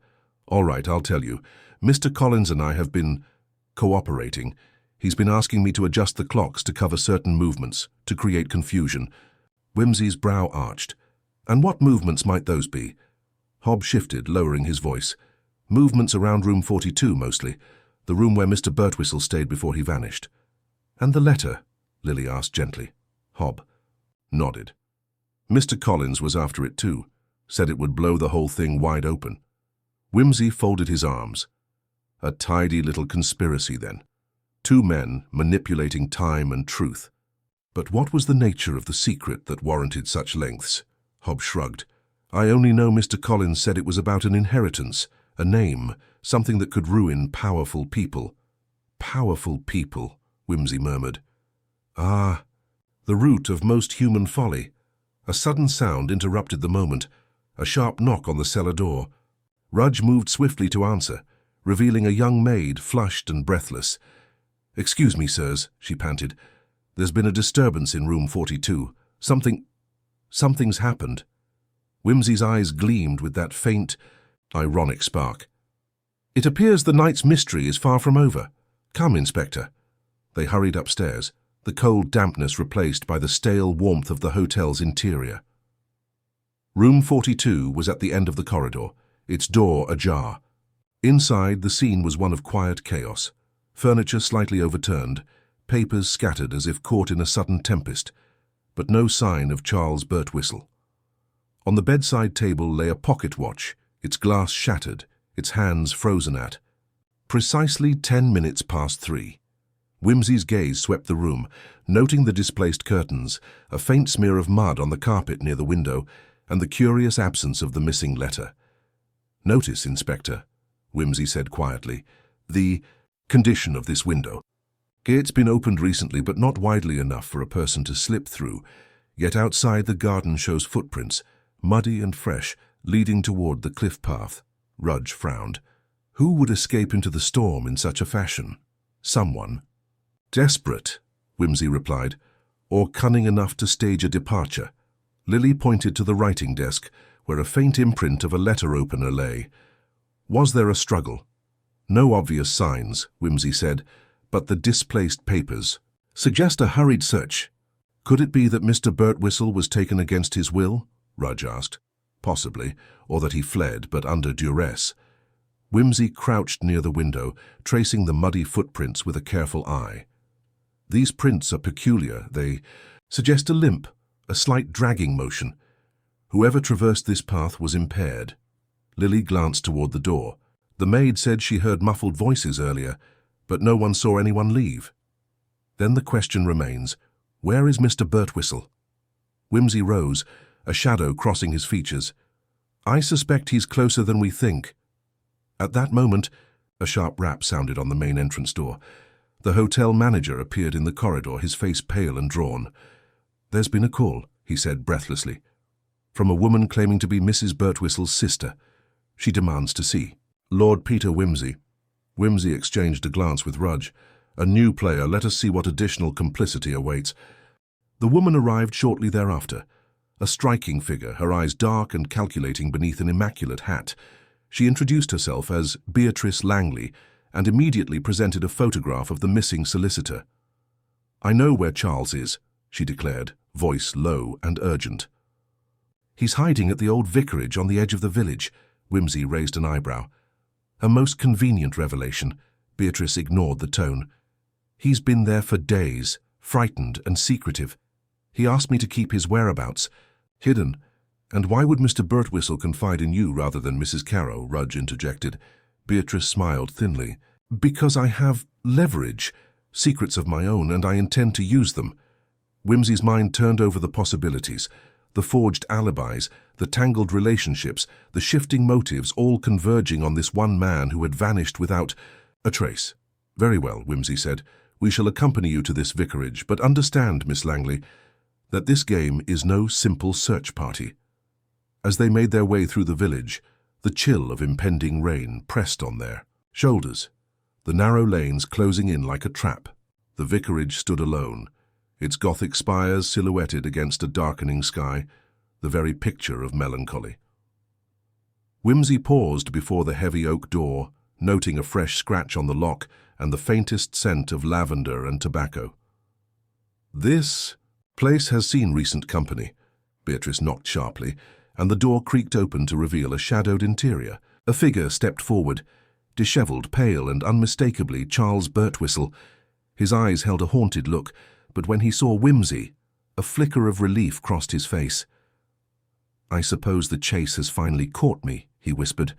All right, I'll tell you. Mr. Collins and I have been cooperating. He's been asking me to adjust the clocks to cover certain movements, to create confusion. Whimsy's brow arched. And what movements might those be? Hobb shifted, lowering his voice. Movements around room 42, mostly. The room where Mr. Birtwistle stayed before he vanished. And the letter? Lily asked gently. Hobb nodded. Mr. Collins was after it too, said it would blow the whole thing wide open. Whimsy folded his arms. A tidy little conspiracy, then. Two men manipulating time and truth. But what was the nature of the secret that warranted such lengths? Hobb shrugged. I only know Mr. Collins said it was about an inheritance, a name, something that could ruin powerful people. Powerful people, Whimsy murmured. Ah, the root of most human folly. A sudden sound interrupted the moment, a sharp knock on the cellar door. Rudge moved swiftly to answer, revealing a young maid, flushed and breathless. Excuse me, sirs, she panted. There's been a disturbance in room 42. Something's happened. Whimsy's eyes gleamed with that faint, ironic spark. It appears the night's mystery is far from over. Come, Inspector. They hurried upstairs, the cold dampness replaced by the stale warmth of the hotel's interior. Room 42 was at the end of the corridor, its door ajar. Inside, the scene was one of quiet chaos. Furniture slightly overturned, papers scattered as if caught in a sudden tempest, but no sign of Charles Birtwistle. On the bedside table lay a pocket watch, its glass shattered, its hands frozen at. Precisely 10 minutes past 3. Whimsy's gaze swept the room, noting the displaced curtains, a faint smear of mud on the carpet near the window, and the curious absence of the missing letter. "Notice, Inspector," Whimsy said quietly, "the condition of this window. It's been opened recently, but not widely enough for a person to slip through, yet outside the garden shows footprints, muddy and fresh, leading toward the cliff path." Rudge frowned. Who would escape into the storm in such a fashion? Someone. "Desperate," Whimsy replied, "or cunning enough to stage a departure." Lily pointed to the writing desk, where a faint imprint of a letter opener lay. Was there a struggle? "No obvious signs," Whimsy said, "but the displaced papers suggest a hurried search." "Could it be that Mr. Birtwistle was taken against his will?" Rudge asked. "Possibly, or that he fled, but under duress." Whimsy crouched near the window, tracing the muddy footprints with a careful eye. "These prints are peculiar. They suggest a limp, a slight dragging motion. Whoever traversed this path was impaired." Lily glanced toward the door. "The maid said she heard muffled voices earlier, but no one saw anyone leave." "Then the question remains, where is Mr. Birtwistle?" Whimsy rose, a shadow crossing his features. "I suspect he's closer than we think." At that moment, a sharp rap sounded on the main entrance door. The hotel manager appeared in the corridor, his face pale and drawn. "There's been a call," he said breathlessly, "from a woman claiming to be Mrs. Birtwistle's sister. She demands to see Lord Peter Whimsy." Whimsy exchanged a glance with Rudge. "A new player, let us see what additional complicity awaits." The woman arrived shortly thereafter. A striking figure, her eyes dark and calculating beneath an immaculate hat. She introduced herself as Beatrice Langley and immediately presented a photograph of the missing solicitor. "I know where Charles is," she declared, voice low and urgent. "He's hiding at the old vicarage on the edge of the village." Whimsy raised an eyebrow. A most convenient revelation. Beatrice ignored the tone. "He's been there for days, frightened and secretive. He asked me to keep his whereabouts hidden." "And why would Mr. Birtwistle confide in you rather than Mrs. Carrow?" Rudge interjected. Beatrice smiled thinly. "Because I have leverage, secrets of my own, and I intend to use them." Whimsy's mind turned over the possibilities. The forged alibis, the tangled relationships, the shifting motives, all converging on this one man who had vanished without a trace. "Very well," Whimsy said. "We shall accompany you to this vicarage, but understand, Miss Langley, that this game is no simple search party." As they made their way through the village, the chill of impending rain pressed on their shoulders, the narrow lanes closing in like a trap. The vicarage stood alone, its Gothic spires silhouetted against a darkening sky, the very picture of melancholy. Whimsy paused before the heavy oak door, noting a fresh scratch on the lock and the faintest scent of lavender and tobacco. "This place has seen recent company," Beatrice knocked sharply, and the door creaked open to reveal a shadowed interior. A figure stepped forward, dishevelled, pale, and unmistakably Charles Birtwistle. His eyes held a haunted look, but when he saw Whimsy, a flicker of relief crossed his face. "I suppose the chase has finally caught me," he whispered.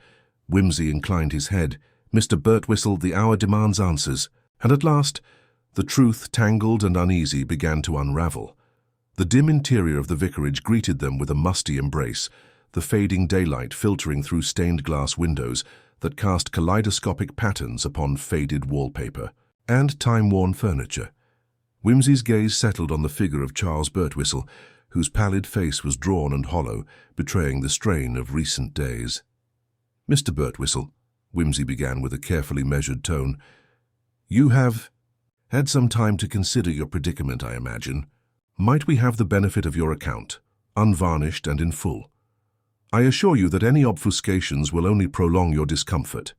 Whimsy inclined his head. "Mr. Birtwistle, the hour demands answers." And at last, the truth, tangled and uneasy, began to unravel. The dim interior of the vicarage greeted them with a musty embrace, the fading daylight filtering through stained glass windows that cast kaleidoscopic patterns upon faded wallpaper and time-worn furniture. Whimsy's gaze settled on the figure of Charles Birtwistle, whose pallid face was drawn and hollow, betraying the strain of recent days. "Mr. Birtwistle," Whimsy began with a carefully measured tone, "you have had some time to consider your predicament, I imagine. Might we have the benefit of your account, unvarnished and in full? I assure you that any obfuscations will only prolong your discomfort."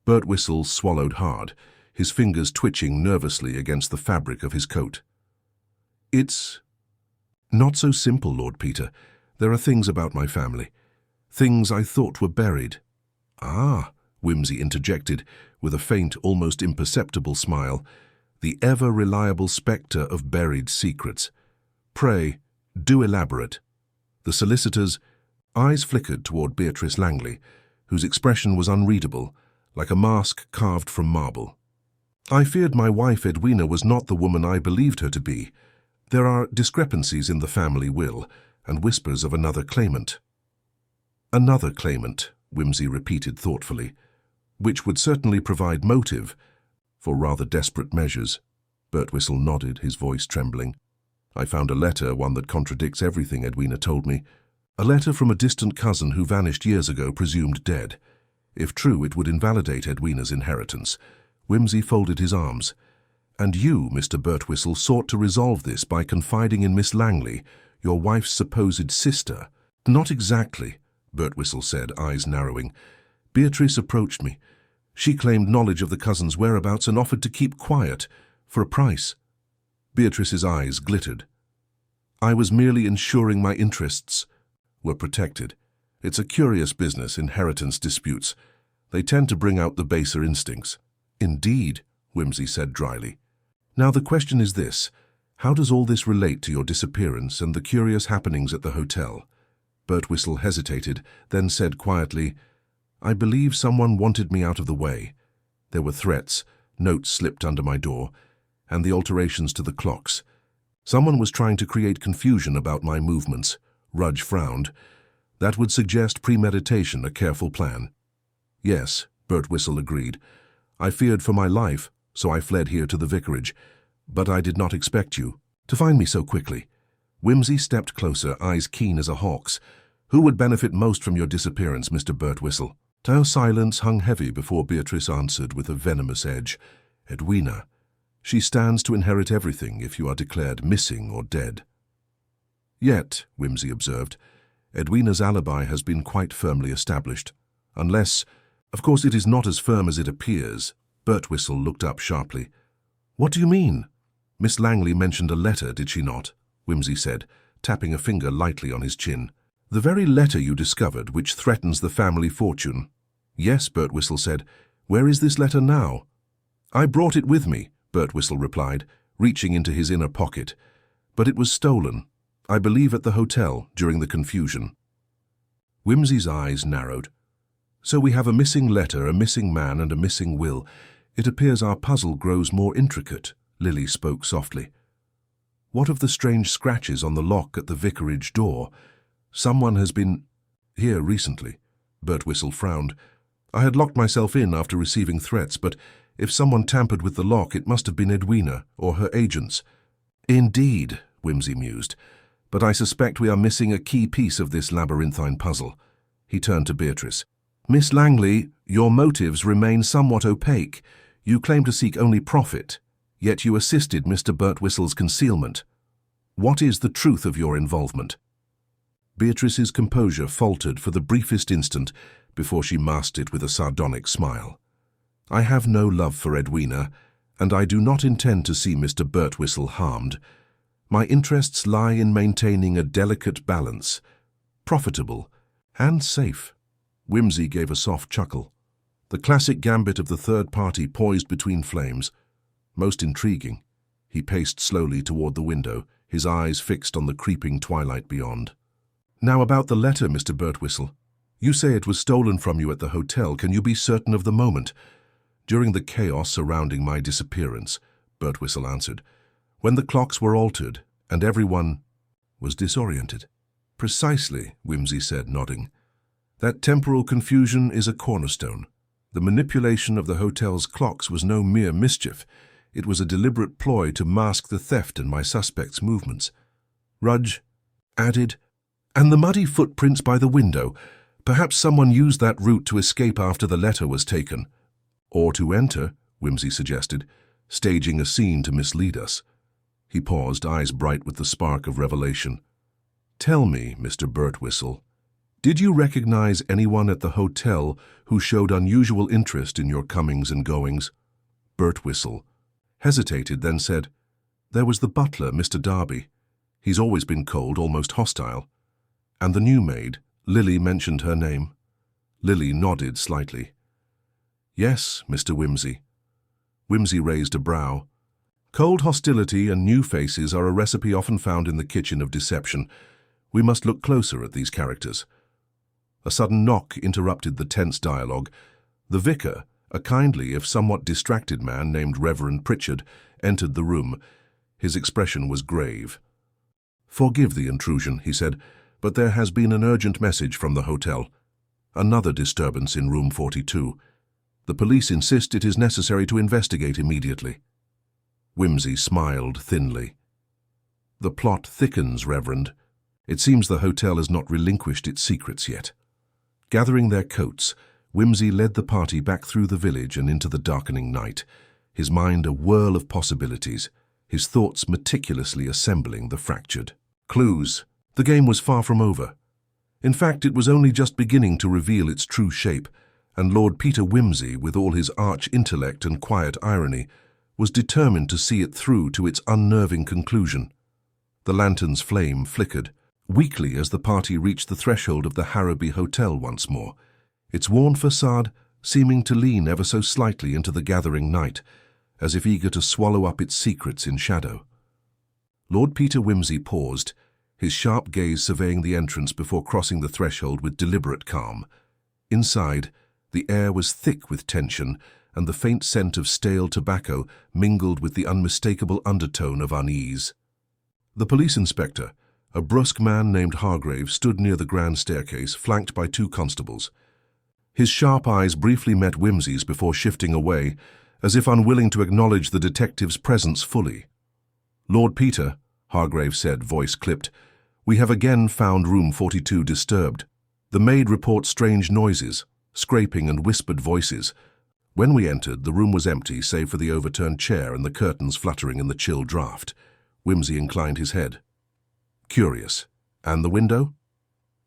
Birtwistle swallowed hard, his fingers twitching nervously against the fabric of his coat. "It's not so simple, Lord Peter. There are things about my family, things I thought were buried." "Ah," Whimsy interjected, with a faint, almost imperceptible smile. "The ever-reliable spectre of buried secrets. Pray, do elaborate." The solicitor's eyes flickered toward Beatrice Langley, whose expression was unreadable, like a mask carved from marble. "I feared my wife Edwina was not the woman I believed her to be. There are discrepancies in the family will, and whispers of another claimant." "Another claimant," Whimsy repeated thoughtfully, "which would certainly provide motive for rather desperate measures." Birtwistle nodded, his voice trembling. "I found a letter, one that contradicts everything Edwina told me. A letter from a distant cousin who vanished years ago, presumed dead. If true, it would invalidate Edwina's inheritance." Whimsy folded his arms. "And you, Mr. Birtwistle, sought to resolve this by confiding in Miss Langley, your wife's supposed sister." "Not exactly," Birtwistle said, eyes narrowing. "Beatrice approached me. She claimed knowledge of the cousin's whereabouts and offered to keep quiet, for a price." Beatrice's eyes glittered. "I was merely ensuring my interests were protected. It's a curious business, inheritance disputes. They tend to bring out the baser instincts." "Indeed," Whimsy said dryly. "Now the question is this. How does all this relate to your disappearance and the curious happenings at the hotel?" Birtwistle hesitated, then said quietly, "I believe someone wanted me out of the way. There were threats, notes slipped under my door, and the alterations to the clocks. Someone was trying to create confusion about my movements." Rudge frowned. "That would suggest premeditation, a careful plan." "Yes," Birtwistle agreed. "I feared for my life, so I fled here to the vicarage. But I did not expect you to find me so quickly." Whimsy stepped closer, eyes keen as a hawk's. "Who would benefit most from your disappearance, Mr. Birtwistle?" Her silence hung heavy before Beatrice answered with a venomous edge. "Edwina. She stands to inherit everything if you are declared missing or dead." "Yet," Whimsy observed, "Edwina's alibi has been quite firmly established. Unless, of course, it is not as firm as it appears." Birtwistle looked up sharply. "What do you mean?" "Miss Langley mentioned a letter, did she not?" Whimsy said, tapping a finger lightly on his chin. "The very letter you discovered, which threatens the family fortune." "Yes," Birtwistle said. "Where is this letter now?" "I brought it with me," Birtwistle replied, reaching into his inner pocket. "But it was stolen. I believe at the hotel, during the confusion." Whimsy's eyes narrowed. "So we have a missing letter, a missing man, and a missing will. It appears our puzzle grows more intricate," Lily spoke softly. "What of the strange scratches on the lock at the vicarage door? Someone has been here recently." Birtwistle frowned. "I had locked myself in after receiving threats, but if someone tampered with the lock, it must have been Edwina or her agents." "Indeed," Whimsy mused. "But I suspect we are missing a key piece of this labyrinthine puzzle." He turned to Beatrice. "Miss Langley, your motives remain somewhat opaque. You claim to seek only profit, yet you assisted Mr. Birtwistle's concealment. What is the truth of your involvement?" Beatrice's composure faltered for the briefest instant before she masked it with a sardonic smile. "I have no love for Edwina, and I do not intend to see Mr. Birtwistle harmed. My interests lie in maintaining a delicate balance, profitable and safe." Whimsy gave a soft chuckle. The classic gambit of the third party poised between flames. Most intriguing. He paced slowly toward the window, his eyes fixed on the creeping twilight beyond. "Now about the letter, Mr. Birtwistle. You say it was stolen from you at the hotel. Can you be certain of the moment?" "During the chaos surrounding my disappearance," Birtwistle answered, "when the clocks were altered and everyone was disoriented." "Precisely," Whimsy said, nodding. "That temporal confusion is a cornerstone. The manipulation of the hotel's clocks was no mere mischief. It was a deliberate ploy to mask the theft and my suspect's movements." Rudge added, "And the muddy footprints by the window. Perhaps someone used that route to escape after the letter was taken." "Or to enter," Whimsy suggested, "staging a scene to mislead us." He paused, eyes bright with the spark of revelation. "Tell me, Mr. Birtwistle, did you recognize anyone at the hotel who showed unusual interest in your comings and goings?" Birtwistle hesitated, then said, "There was the butler, Mr. Darby. He's always been cold, almost hostile. And the new maid." Lily mentioned her name. Lily nodded slightly. Yes, Mr. Whimsy. Whimsy raised a brow. Cold hostility and new faces are a recipe often found in the kitchen of deception. We must look closer at these characters. A sudden knock interrupted the tense dialogue. The vicar, a kindly if somewhat distracted man named Reverend Pritchard, entered the room. His expression was grave. "Forgive the intrusion," he said, "but there has been an urgent message from the hotel. Another disturbance in room 42. The police insist it is necessary to investigate immediately." Whimsy smiled thinly. "The plot thickens, Reverend. It seems the hotel has not relinquished its secrets yet." Gathering their coats, Whimsy led the party back through the village and into the darkening night, his mind a whirl of possibilities, his thoughts meticulously assembling the fractured clues. The game was far from over. In fact, it was only just beginning to reveal its true shape, and Lord Peter Whimsy, with all his arch intellect and quiet irony, was determined to see it through to its unnerving conclusion. The lantern's flame flickered, weakly as the party reached the threshold of the Harrowby Hotel once more, its worn facade seeming to lean ever so slightly into the gathering night, as if eager to swallow up its secrets in shadow. Lord Peter Whimsy paused, his sharp gaze surveying the entrance before crossing the threshold with deliberate calm. Inside, the air was thick with tension, and the faint scent of stale tobacco mingled with the unmistakable undertone of unease. The police inspector, a brusque man named Hargrave, stood near the grand staircase, flanked by 2 constables. His sharp eyes briefly met Whimsy's before shifting away, as if unwilling to acknowledge the detective's presence fully. "Lord Peter," Hargrave said, voice clipped, "we have again found room 42 disturbed. The maid reports strange noises, scraping and whispered voices. When we entered, the room was empty save for the overturned chair and the curtains fluttering in the chill draught." Whimsy inclined his head. "Curious. And the window?"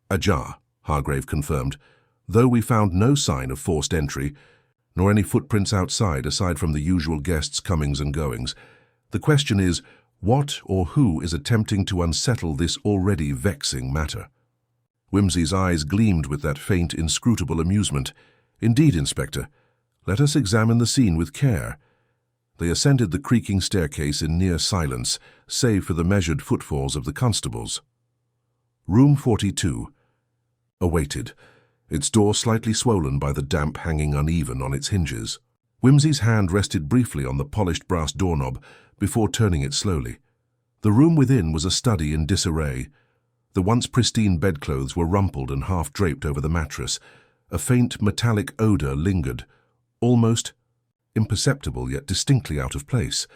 "Ajar," Hargrave confirmed, "though we found no sign of forced entry, nor any footprints outside aside from the usual guests' comings and goings. The question is, what or who is attempting to unsettle this already vexing matter?" Whimsy's eyes gleamed with that faint, inscrutable amusement. "Indeed, Inspector. Let us examine the scene with care." They ascended the creaking staircase in near silence, save for the measured footfalls of the constables. Room 42 awaited, its door slightly swollen by the damp hanging uneven on its hinges. Whimsy's hand rested briefly on the polished brass doorknob before turning it slowly. The room within was a study in disarray. The once pristine bedclothes were rumpled and half draped over the mattress. A faint metallic odor lingered, almost imperceptible yet distinctly out of place.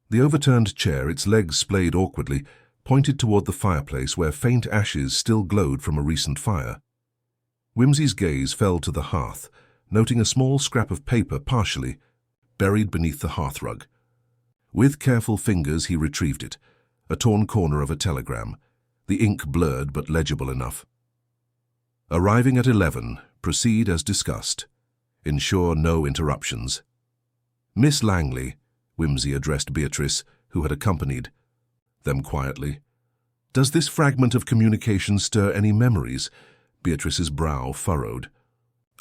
The overturned chair, its legs splayed awkwardly, pointed toward the fireplace where faint ashes still glowed from a recent fire. Whimsy's gaze fell to the hearth, noting a small scrap of paper partially buried beneath the hearthrug. With careful fingers he retrieved it, a torn corner of a telegram, the ink blurred but legible enough. "Arriving at 11, proceed as discussed. Ensure no interruptions." "Miss Langley," Whimsy addressed Beatrice, who had accompanied them quietly. "Does this fragment of communication stir any memories?" Beatrice's brow furrowed.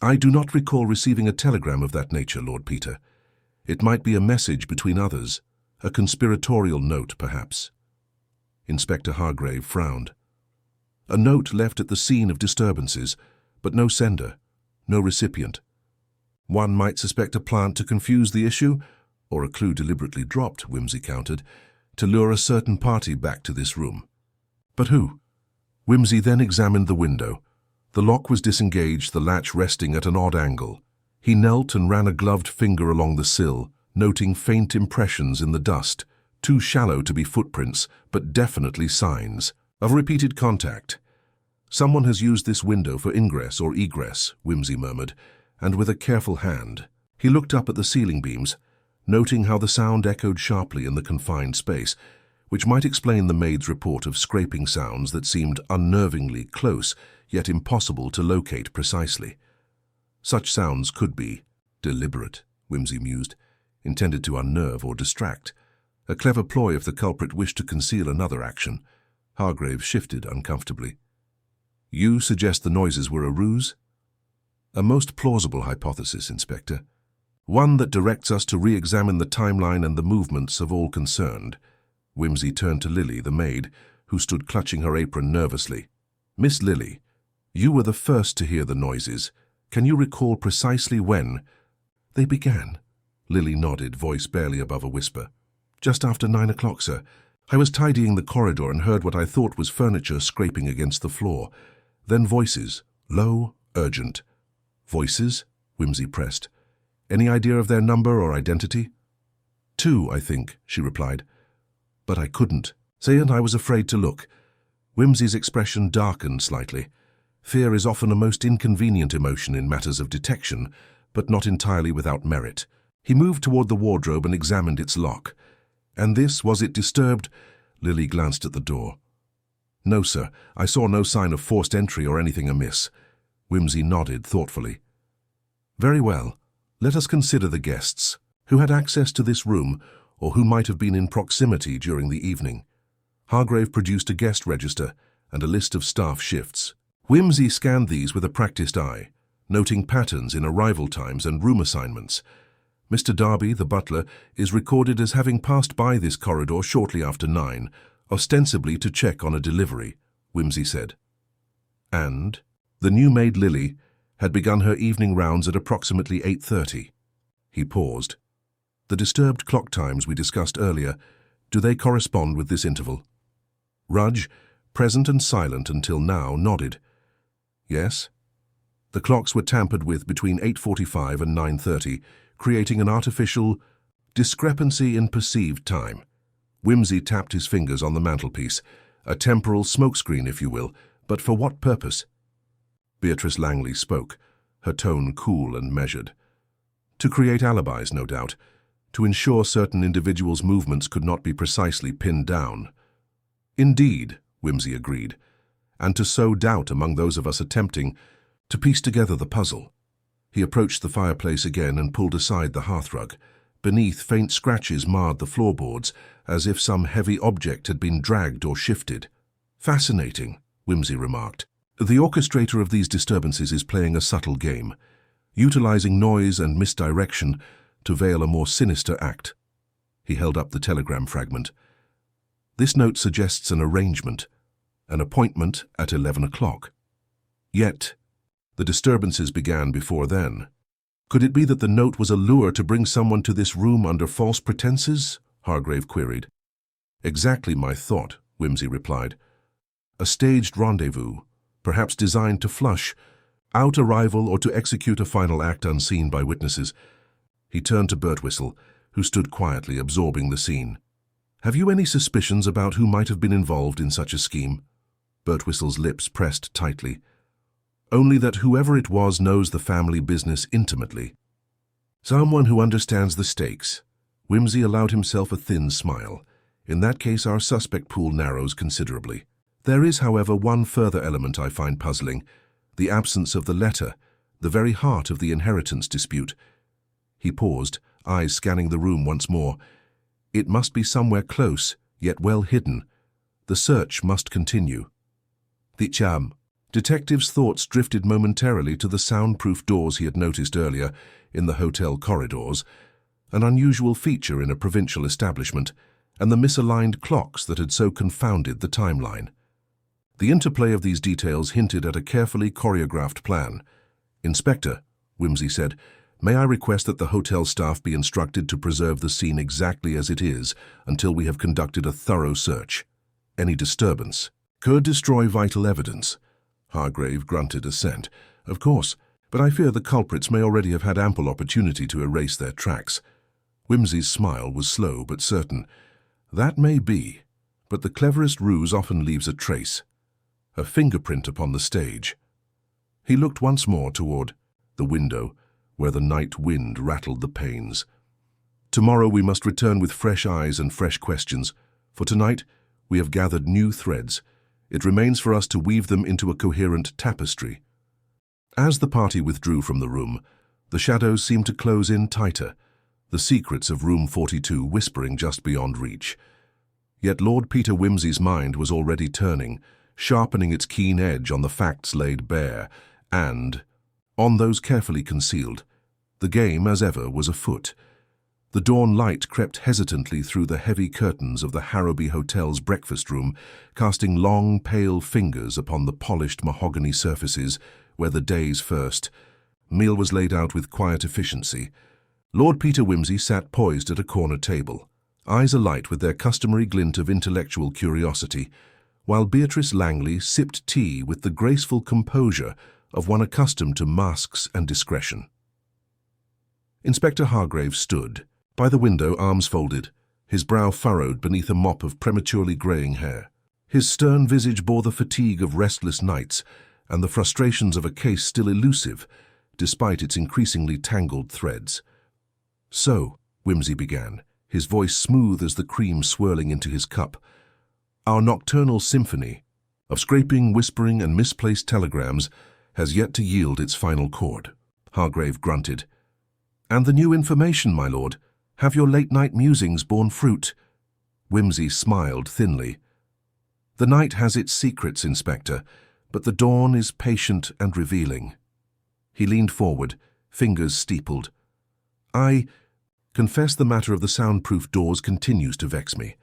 "I do not recall receiving a telegram of that nature, Lord Peter. It might be a message between others, a conspiratorial note, perhaps." Inspector Hargrave frowned. "A note left at the scene of disturbances, but no sender, no recipient. One might suspect a plant to confuse the issue, or a clue deliberately dropped," Whimsy countered, "to lure a certain party back to this room. But who?" Whimsy then examined the window. The lock was disengaged, the latch resting at an odd angle. He knelt and ran a gloved finger along the sill, noting faint impressions in the dust, too shallow to be footprints, but definitely signs of repeated contact. "Someone has used this window for ingress or egress," Whimsy murmured, and with a careful hand, he looked up at the ceiling beams, noting how the sound echoed sharply in the confined space, which might explain the maid's report of scraping sounds that seemed unnervingly close, yet impossible to locate precisely. Such sounds could be deliberate, Whimsy mused, intended to unnerve or distract. A clever ploy if the culprit wished to conceal another action. Hargrave shifted uncomfortably. "You suggest the noises were a ruse?" "A most plausible hypothesis, Inspector. One that directs us to re-examine the timeline and the movements of all concerned. Whimsy turned to Lily, the maid, who stood clutching her apron nervously. Miss Lily, you were the first to hear the noises. Can you recall precisely when they began? Lily nodded, voice barely above a whisper. Just after 9 o'clock, sir. I was tidying the corridor and heard what I thought was furniture scraping against the floor. Then voices, low, urgent. Voices? Whimsy pressed. Any idea of their number or identity? 2, I think, she replied. But I couldn't say, and I was afraid to look. Whimsy's expression darkened slightly. Fear is often a most inconvenient emotion in matters of detection, but not entirely without merit. He moved toward the wardrobe and examined its lock. And this, was it disturbed? Lily glanced at the door. No, sir. I saw no sign of forced entry or anything amiss. Whimsy nodded thoughtfully. Very well. Let us consider the guests who had access to this room or who might have been in proximity during the evening. Hargrave produced a guest register and a list of staff shifts. Whimsy scanned these with a practiced eye, noting patterns in arrival times and room assignments. Mr. Darby, the butler, is recorded as having passed by this corridor shortly after 9, ostensibly to check on a delivery, Whimsy said. And the new maid Lily had begun her evening rounds at approximately 8:30. He paused. The disturbed clock times we discussed earlier, do they correspond with this interval? Rudge, present and silent until now, nodded. Yes. The clocks were tampered with between 8:45 and 9:30, creating an artificial discrepancy in perceived time. Whimsy tapped his fingers on the mantelpiece, a temporal smokescreen, if you will, but for what purpose? Beatrice Langley spoke, her tone cool and measured. To create alibis, no doubt, to ensure certain individuals' movements could not be precisely pinned down. Indeed, Whimsy agreed, and to sow doubt among those of us attempting to piece together the puzzle. He approached the fireplace again and pulled aside the hearthrug. Beneath, faint scratches marred the floorboards, as if some heavy object had been dragged or shifted. Fascinating, Whimsy remarked. The orchestrator of these disturbances is playing a subtle game, utilizing noise and misdirection to veil a more sinister act. He held up the telegram fragment. This note suggests an arrangement, an appointment at 11 o'clock. Yet, the disturbances began before then. Could it be that the note was a lure to bring someone to this room under false pretenses? Hargrave queried. Exactly my thought, Whimsy replied. A staged rendezvous, perhaps designed to flush out a rival or to execute a final act unseen by witnesses. He turned to Birtwistle, who stood quietly absorbing the scene. Have you any suspicions about who might have been involved in such a scheme? Birtwistle's lips pressed tightly. Only that whoever it was knows the family business intimately. Someone who understands the stakes. Whimsy allowed himself a thin smile. In that case, our suspect pool narrows considerably. There is, however, one further element I find puzzling. The absence of the letter, the very heart of the inheritance dispute. He paused, eyes scanning the room once more. It must be somewhere close, yet well hidden. The search must continue. Detective's thoughts drifted momentarily to the soundproof doors he had noticed earlier in the hotel corridors, an unusual feature in a provincial establishment, and the misaligned clocks that had so confounded the timeline. The interplay of these details hinted at a carefully choreographed plan. Inspector, Whimsy said, may I request that the hotel staff be instructed to preserve the scene exactly as it is until we have conducted a thorough search. Any disturbance could destroy vital evidence. Hargrave grunted assent. Of course, but I fear the culprits may already have had ample opportunity to erase their tracks. Whimsy's smile was slow but certain. That may be, but the cleverest ruse often leaves a trace. A fingerprint upon the stage. He looked once more toward the window, where the night wind rattled the panes. Tomorrow we must return with fresh eyes and fresh questions. For tonight, we have gathered new threads. It remains for us to weave them into a coherent tapestry. As the party withdrew from the room, the shadows seemed to close in tighter, the secrets of room 42 whispering just beyond reach. Yet Lord Peter Wimsey's mind was already turning, sharpening its keen edge on the facts laid bare, and, on those carefully concealed, The game, as ever, was afoot. The dawn light crept hesitantly through the heavy curtains of the Harrowby Hotel's breakfast room, casting long, pale fingers upon the polished mahogany surfaces where the day's first meal was laid out with quiet efficiency. Lord Peter Wimsey sat poised at a corner table, eyes alight with their customary glint of intellectual curiosity, while Beatrice Langley sipped tea with the graceful composure of one accustomed to masks and discretion. Inspector Hargrave stood by the window, arms folded, his brow furrowed beneath a mop of prematurely greying hair. His stern visage bore the fatigue of restless nights and the frustrations of a case still elusive, despite its increasingly tangled threads. "So," Wimsey began, his voice smooth as the cream swirling into his cup, "our nocturnal symphony of scraping, whispering, and misplaced telegrams has yet to yield its final chord." Hargrave grunted. "And the new information, my lord? Have your late-night musings borne fruit?" Wimsey smiled thinly. "The night has its secrets, Inspector, but the dawn is patient and revealing." He leaned forward, fingers steepled. "I confess the matter of the soundproof doors continues to vex me.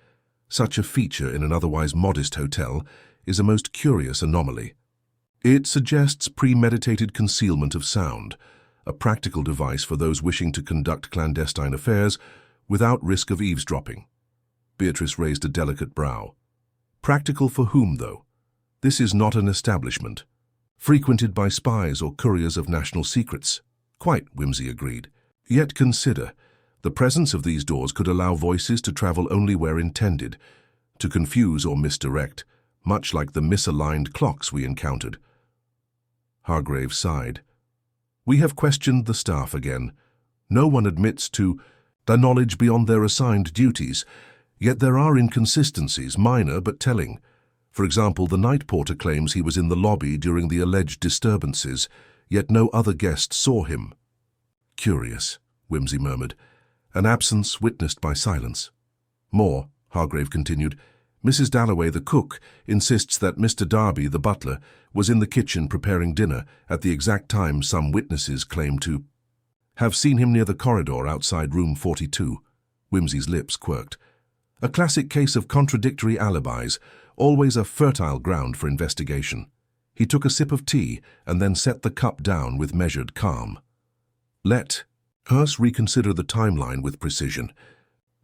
Such a feature in an otherwise modest hotel is a most curious anomaly. It suggests premeditated concealment of sound, a practical device for those wishing to conduct clandestine affairs without risk of eavesdropping." Beatrice raised a delicate brow. "Practical for whom, though? This is not an establishment frequented by spies or couriers of national secrets." "Quite," Wimsey agreed. "Yet consider, the presence of these doors could allow voices to travel only where intended, to confuse or misdirect, much like the misaligned clocks we encountered." Hargrave sighed. "We have questioned the staff again. No one admits to their knowledge beyond their assigned duties, yet there are inconsistencies, minor but telling. For example, the night porter claims he was in the lobby during the alleged disturbances, yet no other guest saw him." "Curious," Wimsey murmured. "An absence witnessed by silence." "More," Hargrave continued. "Mrs. Dalloway, the cook, insists that Mr. Darby, the butler, was in the kitchen preparing dinner at the exact time some witnesses claim to have seen him near the corridor outside room 42. Wimsey's lips quirked. "A classic case of contradictory alibis, always a fertile ground for investigation." He took a sip of tea and then set the cup down with measured calm. "Let us reconsider the timeline with precision.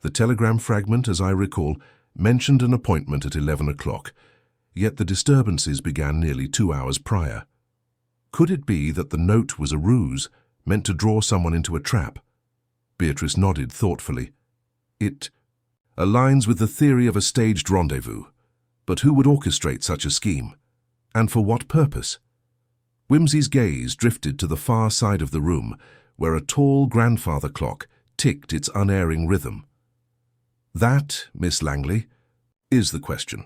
The telegram fragment, as I recall, mentioned an appointment at 11 o'clock, yet the disturbances began nearly 2 hours prior. Could it be that the note was a ruse, meant to draw someone into a trap?" Beatrice nodded thoughtfully. "It aligns with the theory of a staged rendezvous. But who would orchestrate such a scheme? And for what purpose?" Wimsey's gaze drifted to the far side of the room, where a tall grandfather clock ticked its unerring rhythm. "That, Miss Langley, is the question.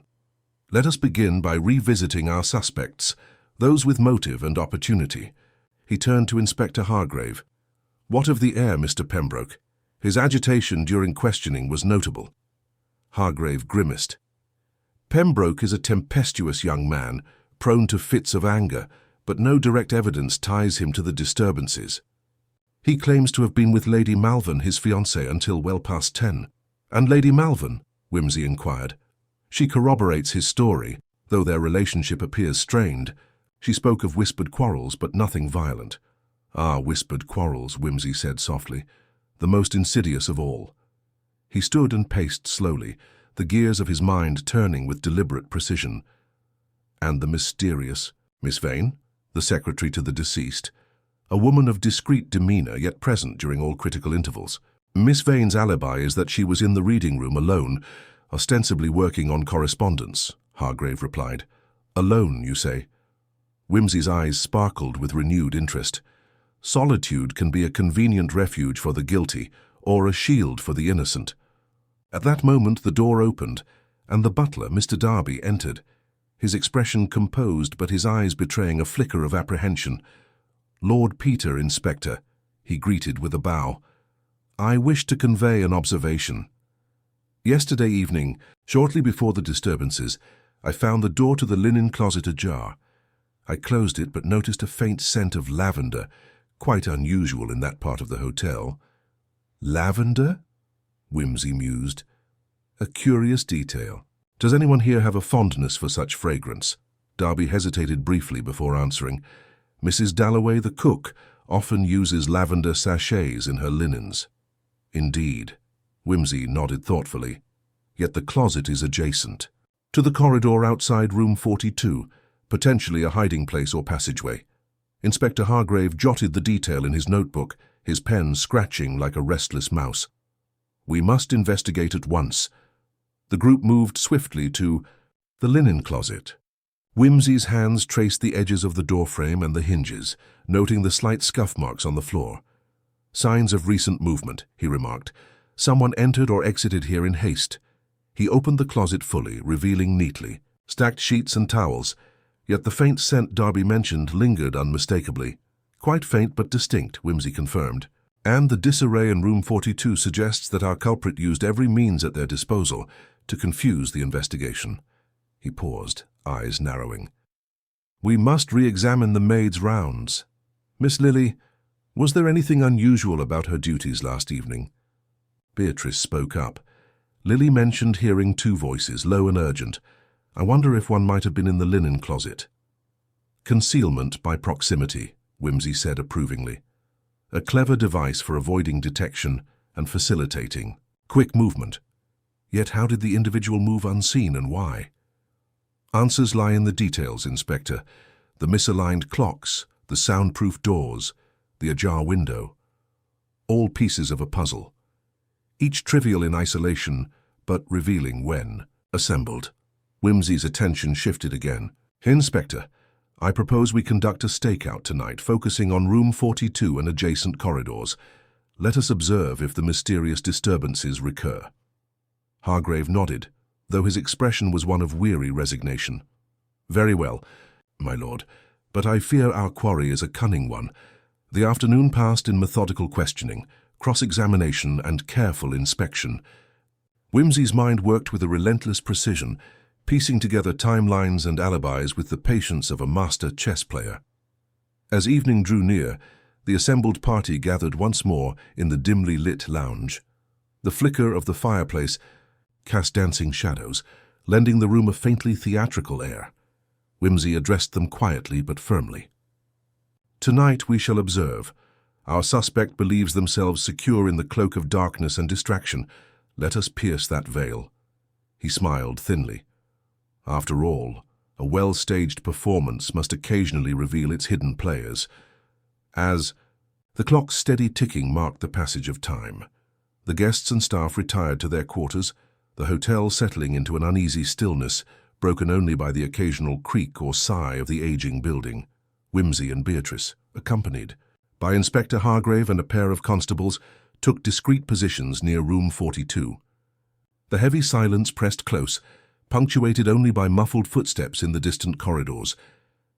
Let us begin by revisiting our suspects, those with motive and opportunity." He turned to Inspector Hargrave. "What of the heir, Mr. Pembroke? His agitation during questioning was notable." Hargrave grimaced. "Pembroke is a tempestuous young man, prone to fits of anger, but no direct evidence ties him to the disturbances. He claims to have been with Lady Malvern, his fiancée, until well past 10. "And Lady Malvern?" Wimsey inquired. "She corroborates his story, though their relationship appears strained. She spoke of whispered quarrels, but nothing violent." "Ah, whispered quarrels," Wimsey said softly. "The most insidious of all." He stood and paced slowly, the gears of his mind turning with deliberate precision. "And the mysterious Miss Vane, the secretary to the deceased, a woman of discreet demeanor yet present during all critical intervals. Miss Vane's alibi is that she was in the reading room alone, ostensibly working on correspondence," Hargrave replied. "Alone, you say?" Wimsey's eyes sparkled with renewed interest. Solitude can be a convenient refuge for the guilty or a shield for the innocent. At that moment the door opened, and the butler, Mr. Darby, entered, his expression composed but his eyes betraying a flicker of apprehension. "Lord Peter, Inspector," he greeted with a bow. "I wish to convey an observation. Yesterday evening, shortly before the disturbances, I found the door to the linen closet ajar. I closed it but noticed a faint scent of lavender quite unusual in that part of the hotel. Lavender? Whimsy mused. A curious detail. Does anyone here have a fondness for such fragrance? Darby hesitated briefly before answering. Mrs. Dalloway, the cook, often uses lavender sachets in her linens. Indeed. Whimsy nodded thoughtfully. Yet the closet is adjacent to the corridor outside room 42, potentially a hiding place or passageway. Inspector Hargrave jotted the detail in his notebook, his pen scratching like a restless mouse. We must investigate at once. The group moved swiftly to the linen closet. Whimsy's hands traced the edges of the doorframe and the hinges, noting the slight scuff marks on the floor. Signs of recent movement, he remarked. Someone entered or exited here in haste. He opened the closet fully, revealing neatly stacked sheets and towels, yet the faint scent Darby mentioned lingered unmistakably. Quite faint but distinct, Whimsy confirmed. And the disarray in room 42 suggests that our culprit used every means at their disposal to confuse the investigation. He paused, eyes narrowing. We must re-examine the maid's rounds. Miss Lily, was there anything unusual about her duties last evening? Beatrice spoke up. Lily mentioned hearing two voices, low and urgent. I wonder if one might have been in the linen closet. Concealment by proximity, Whimsy said approvingly. A clever device for avoiding detection and facilitating quick movement. Yet how did the individual move unseen and why? Answers lie in the details, Inspector. The misaligned clocks, the soundproof doors, the ajar window. All pieces of a puzzle. Each trivial in isolation, but revealing when assembled. Whimsy's attention shifted again. Inspector, I propose we conduct a stakeout tonight, focusing on room 42 and adjacent corridors. Let us observe if the mysterious disturbances recur. Hargrave nodded, though his expression was one of weary resignation. Very well, my lord, but I fear our quarry is a cunning one. The afternoon passed in methodical questioning, cross-examination and careful inspection. Whimsy's mind worked with a relentless precision, piecing together timelines and alibis with the patience of a master chess player. As evening drew near, the assembled party gathered once more in the dimly lit lounge. The flicker of the fireplace cast dancing shadows, lending the room a faintly theatrical air. Whimsy addressed them quietly but firmly. Tonight we shall observe. Our suspect believes themselves secure in the cloak of darkness and distraction. Let us pierce that veil. He smiled thinly. After all, a well-staged performance must occasionally reveal its hidden players. As the clock's steady ticking marked the passage of time, the guests and staff retired to their quarters, the hotel settling into an uneasy stillness, broken only by the occasional creak or sigh of the aging building. Whimsy and Beatrice, accompanied by Inspector Hargrave and a pair of constables, took discreet positions near room 42. The heavy silence pressed close, punctuated only by muffled footsteps in the distant corridors.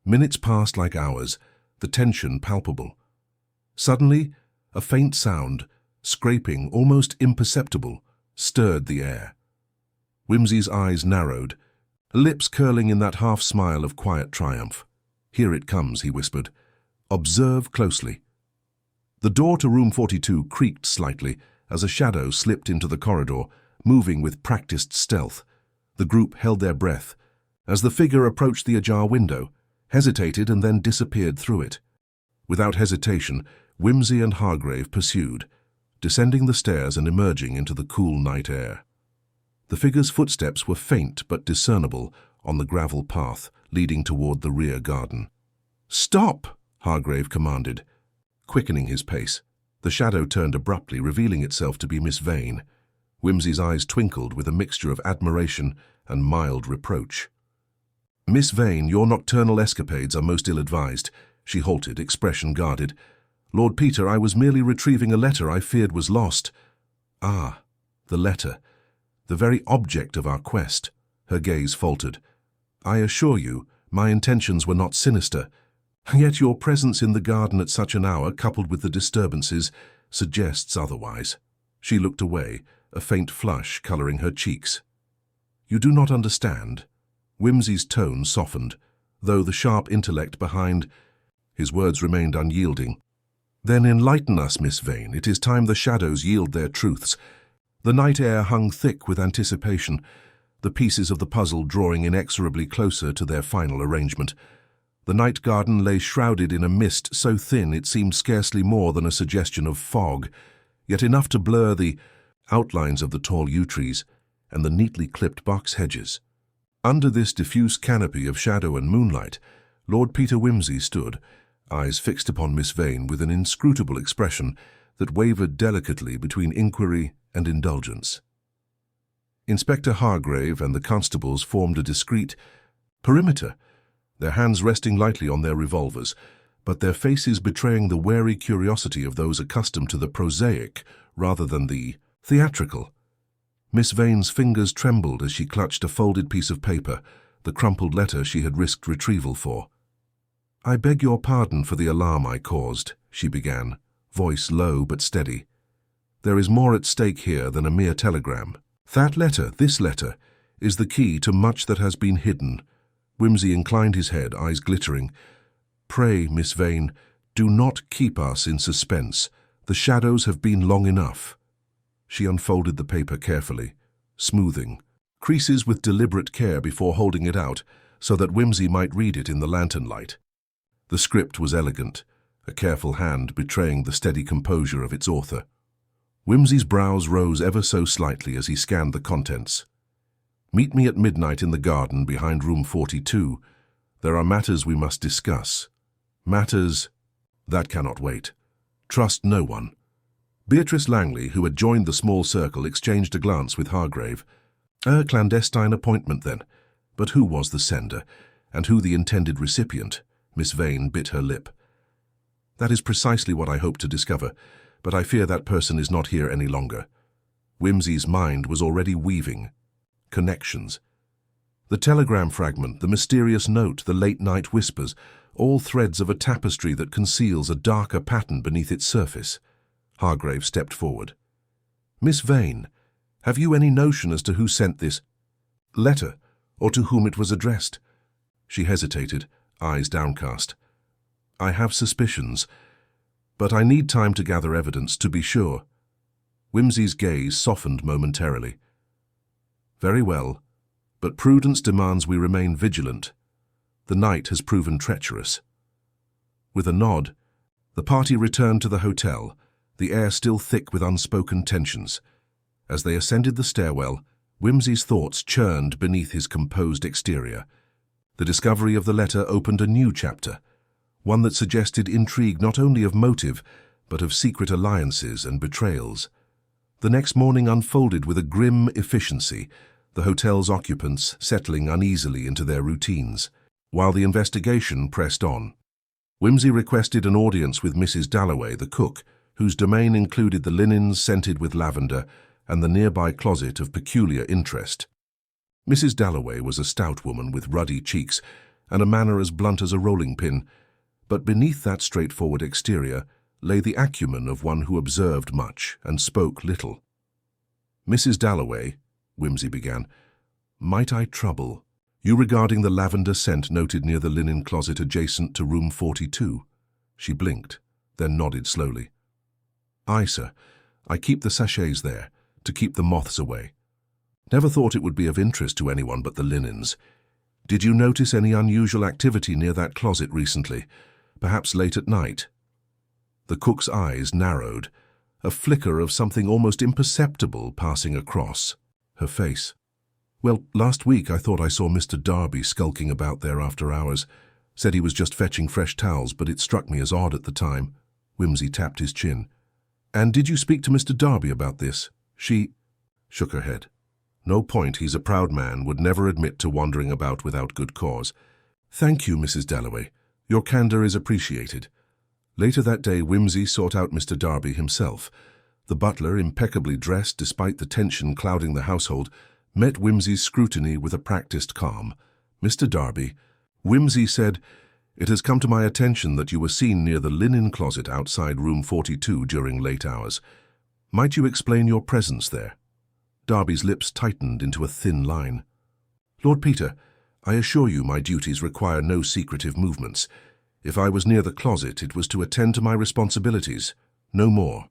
Minutes passed like hours, the tension palpable. Suddenly, a faint sound, scraping, almost imperceptible, stirred the air. Whimsy's eyes narrowed, lips curling in that half-smile of quiet triumph. Here it comes, he whispered. Observe closely. The door to room 42 creaked slightly as a shadow slipped into the corridor, moving with practiced stealth. The group held their breath as the figure approached the ajar window, hesitated and then disappeared through it. Without hesitation, Whimsy and Hargrave pursued, descending the stairs and emerging into the cool night air. The figure's footsteps were faint but discernible on the gravel path leading toward the rear garden. "Stop!" Hargrave commanded, quickening his pace. The shadow turned abruptly, revealing itself to be Miss Vane. Whimsy's eyes twinkled with a mixture of admiration and mild reproach. "Miss Vane, your nocturnal escapades are most ill-advised." She halted, expression guarded. "Lord Peter, I was merely retrieving a letter I feared was lost." "Ah, the letter. The very object of our quest." Her gaze faltered. "I assure you, my intentions were not sinister. Yet your presence in the garden at such an hour, coupled with the disturbances, suggests otherwise." She looked away, a faint flush coloring her cheeks. "You do not understand." Whimsy's tone softened, though the sharp intellect behind his words remained unyielding. Then enlighten us, Miss Vane. It is time the shadows yield their truths. The night air hung thick with anticipation, the pieces of the puzzle drawing inexorably closer to their final arrangement. The night garden lay shrouded in a mist so thin it seemed scarcely more than a suggestion of fog, yet enough to blur the outlines of the tall yew trees and the neatly clipped box hedges. Under this diffuse canopy of shadow and moonlight, Lord Peter Wimsey stood, eyes fixed upon Miss Vane with an inscrutable expression that wavered delicately between inquiry and indulgence. Inspector Hargrave and the constables formed a discreet perimeter, their hands resting lightly on their revolvers, but their faces betraying the wary curiosity of those accustomed to the prosaic rather than the theatrical. Miss Vane's fingers trembled as she clutched a folded piece of paper, the crumpled letter she had risked retrieval for. "I beg your pardon for the alarm I caused," she began, voice low but steady. "There is more at stake here than a mere telegram. That letter, this letter, is the key to much that has been hidden." Wimsey inclined his head, eyes glittering. "Pray, Miss Vane, do not keep us in suspense. The shadows have been long enough." She unfolded the paper carefully, smoothing creases with deliberate care before holding it out so that Wimsey might read it in the lantern light. The script was elegant, a careful hand betraying the steady composure of its author. Wimsey's brows rose ever so slightly as he scanned the contents. "Meet me at midnight in the garden behind room 42. There are matters we must discuss. Matters that cannot wait. Trust no one." Beatrice Langley, who had joined the small circle, exchanged a glance with Hargrave. A clandestine appointment, then. But who was the sender, and who the intended recipient? Miss Vane bit her lip. "That is precisely what I hope to discover, but I fear that person is not here any longer." Wimsey's mind was already weaving connections. The telegram fragment, the mysterious note, the late-night whispers, all threads of a tapestry that conceals a darker pattern beneath its surface. Hargrave stepped forward. "Miss Vane, have you any notion as to who sent this letter, or to whom it was addressed?" She hesitated, eyes downcast. "I have suspicions, but I need time to gather evidence, to be sure." Wimsey's gaze softened momentarily. "Very well, but prudence demands we remain vigilant. The night has proven treacherous." With a nod, the party returned to the hotel, the air still thick with unspoken tensions. As they ascended the stairwell, Wimsey's thoughts churned beneath his composed exterior. The discovery of the letter opened a new chapter, one that suggested intrigue not only of motive, but of secret alliances and betrayals. The next morning unfolded with a grim efficiency, the hotel's occupants settling uneasily into their routines, while the investigation pressed on. Wimsey requested an audience with Mrs. Dalloway, the cook, whose domain included the linens scented with lavender and the nearby closet of peculiar interest. Mrs. Dalloway was a stout woman with ruddy cheeks and a manner as blunt as a rolling pin, but beneath that straightforward exterior lay the acumen of one who observed much and spoke little. "Mrs. Dalloway," Wimsey began, "might I trouble you regarding the lavender scent noted near the linen closet adjacent to room 42? She blinked, then nodded slowly. "Aye, sir. I keep the sachets there, to keep the moths away. Never thought it would be of interest to anyone but the linens. Did you notice any unusual activity near that closet recently, perhaps late at night?" The cook's eyes narrowed, a flicker of something almost imperceptible passing across her face. "Well, last week I thought I saw Mr. Darby skulking about there after hours. Said he was just fetching fresh towels, but it struck me as odd at the time." Wimsey tapped his chin. "And did you speak to Mr. Darby about this?" She shook her head. "No point, he's a proud man, would never admit to wandering about without good cause." "Thank you, Mrs. Dalloway. Your candor is appreciated." Later that day, Wimsey sought out Mr. Darby himself. The butler, impeccably dressed despite the tension clouding the household, met Wimsey's scrutiny with a practiced calm. "Mr. Darby," Wimsey said, "it has come to my attention that you were seen near the linen closet outside room 42 during late hours. Might you explain your presence there?" Darby's lips tightened into a thin line. "Lord Peter, I assure you my duties require no secretive movements. If I was near the closet, it was to attend to my responsibilities, no more.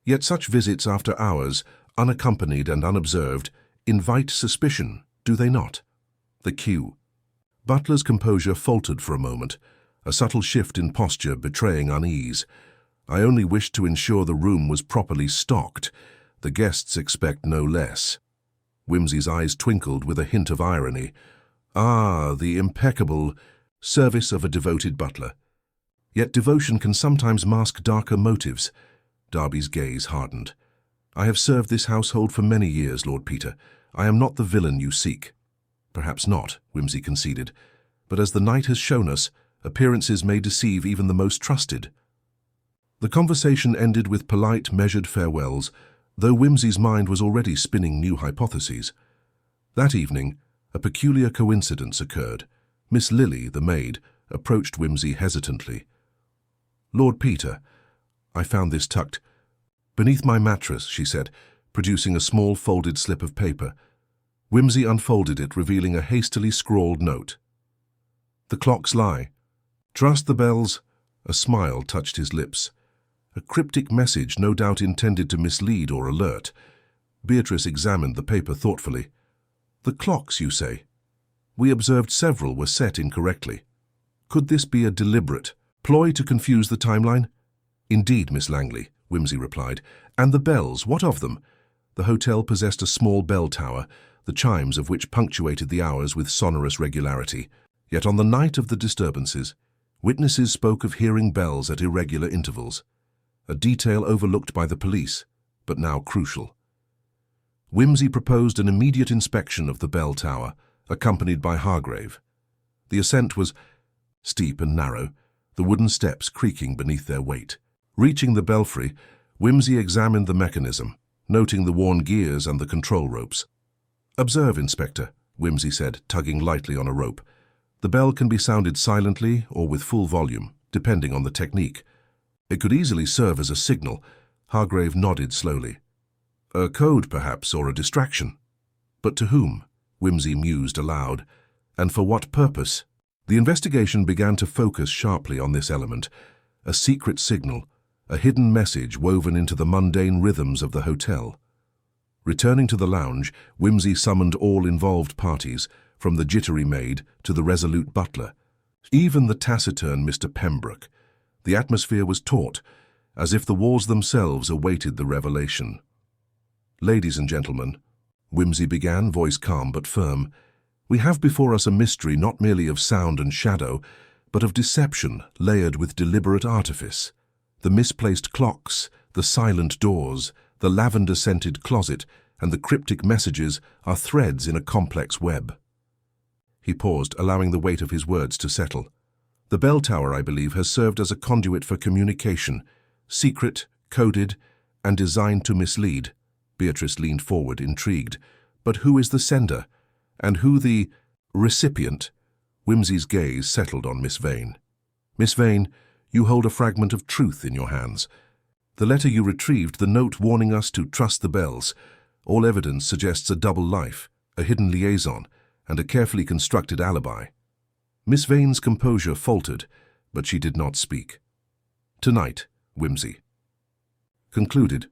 Yet such visits after hours, unaccompanied and unobserved, invite suspicion, do they not? The cue. Butler's composure faltered for a moment, a subtle shift in posture betraying unease. I only wished to ensure the room was properly stocked. The guests expect no less. Wimsey's eyes twinkled with a hint of irony. Ah, the impeccable service of a devoted butler. Yet devotion can sometimes mask darker motives. Darby's gaze hardened. I have served this household for many years, Lord Peter. I am not the villain you seek. Perhaps not, Wimsey conceded. But as the night has shown us, appearances may deceive even the most trusted. The conversation ended with polite, measured farewells, though Wimsey's mind was already spinning new hypotheses. That evening, a peculiar coincidence occurred. Miss Lily, the maid, approached Wimsey hesitantly. Lord Peter, I found this tucked beneath my mattress, she said, producing a small folded slip of paper. Wimsey unfolded it, revealing a hastily scrawled note. The clocks lie. Trust the bells. A smile touched his lips. A cryptic message, no doubt intended to mislead or alert. Beatrice examined the paper thoughtfully. The clocks, you say? We observed several were set incorrectly. Could this be a deliberate ploy to confuse the timeline? Indeed, Miss Langley, Wimsey replied. And the bells, what of them? The hotel possessed a small bell tower, the chimes of which punctuated the hours with sonorous regularity. Yet on the night of the disturbances, witnesses spoke of hearing bells at irregular intervals, a detail overlooked by the police, but now crucial. Wimsey proposed an immediate inspection of the bell tower, accompanied by Hargrave. The ascent was steep and narrow, the wooden steps creaking beneath their weight. Reaching the belfry, Wimsey examined the mechanism, noting the worn gears and the control ropes. Observe, Inspector, Wimsey said, tugging lightly on a rope. The bell can be sounded silently or with full volume, depending on the technique. It could easily serve as a signal. Hargrave nodded slowly. A code, perhaps, or a distraction. But to whom? Wimsey mused aloud. And for what purpose? The investigation began to focus sharply on this element, a secret signal, a hidden message woven into the mundane rhythms of the hotel. Returning to the lounge, Wimsey summoned all involved parties, from the jittery maid to the resolute butler, even the taciturn Mr. Pembroke. The atmosphere was taut, as if the walls themselves awaited the revelation. Ladies and gentlemen, Wimsey began, voice calm but firm, we have before us a mystery not merely of sound and shadow, but of deception layered with deliberate artifice. The misplaced clocks, the silent doors, the lavender-scented closet, and the cryptic messages are threads in a complex web. He paused, allowing the weight of his words to settle. The bell tower, I believe, has served as a conduit for communication, secret, coded, and designed to mislead. Beatrice leaned forward, intrigued. But who is the sender? And who the recipient? Wimsey's gaze settled on Miss Vane. Miss Vane, you hold a fragment of truth in your hands. The letter you retrieved, the note warning us to trust the bells. All evidence suggests a double life, a hidden liaison, and a carefully constructed alibi. Miss Vane's composure faltered, but she did not speak. Tonight, Wimsey concluded,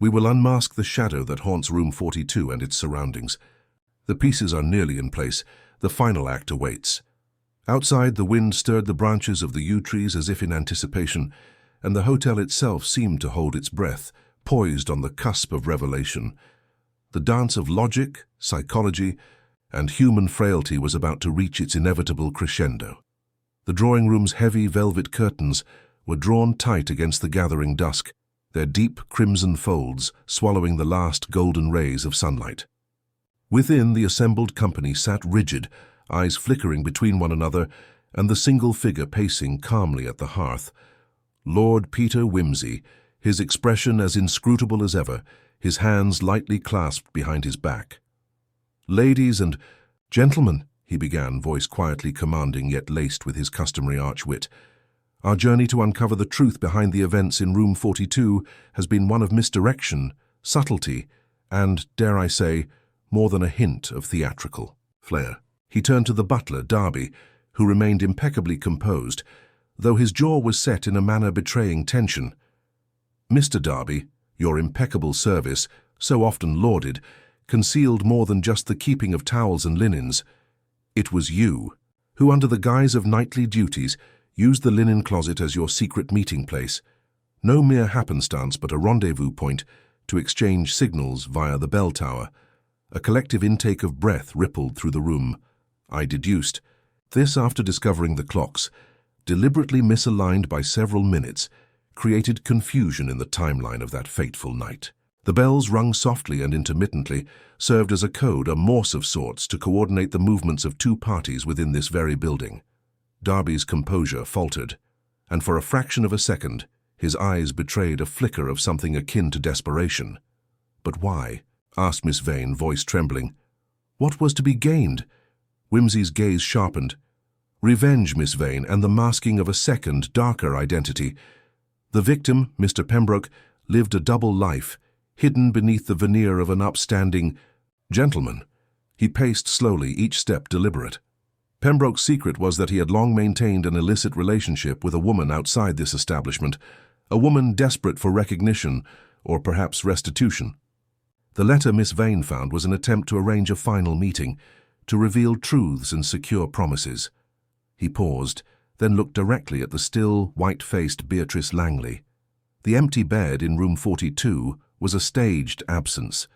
we will unmask the shadow that haunts room 42 and its surroundings. The pieces are nearly in place. The final act awaits. Outside, the wind stirred the branches of the yew trees as if in anticipation, and the hotel itself seemed to hold its breath, poised on the cusp of revelation. The dance of logic, psychology, and human frailty was about to reach its inevitable crescendo. The drawing-room's heavy velvet curtains were drawn tight against the gathering dusk, their deep crimson folds swallowing the last golden rays of sunlight. Within, the assembled company sat rigid, eyes flickering between one another, and the single figure pacing calmly at the hearth. Lord Peter Wimsey, his expression as inscrutable as ever, his hands lightly clasped behind his back. Ladies and gentlemen, he began, voice quietly commanding yet laced with his customary arch wit, our journey to uncover the truth behind the events in room 42 has been one of misdirection, subtlety, and, dare I say, more than a hint of theatrical flair. He turned to the butler, Darby, who remained impeccably composed. though his jaw was set in a manner betraying tension. "Mr. Darby, your impeccable service, so often lauded, concealed more than just the keeping of towels and linens. It was you who, under the guise of knightly duties, used the linen closet as your secret meeting place. No mere happenstance, but a rendezvous point to exchange signals via the bell tower." A collective intake of breath rippled through the room. I deduced. This, after discovering the clocks, deliberately misaligned by several minutes, created confusion in the timeline of that fateful night. The bells rung softly and intermittently, served as a code, a Morse of sorts, to coordinate the movements of two parties within this very building. Darby's composure faltered, and for a fraction of a second, his eyes betrayed a flicker of something akin to desperation. "But why?" asked Miss Vane, voice trembling. "What was to be gained?" Whimsy's gaze sharpened. "Revenge, Miss Vane, and the masking of a second, darker identity. The victim, Mr. Pembroke, lived a double life, hidden beneath the veneer of an upstanding gentleman." He paced slowly, each step deliberate. "Pembroke's secret was that he had long maintained an illicit relationship with a woman outside this establishment, a woman desperate for recognition, or perhaps restitution. The letter Miss Vane found was an attempt to arrange a final meeting, to reveal truths and secure promises." He paused, then looked directly at the still, white-faced Beatrice Langley. The empty bed in room 42 was a staged absence,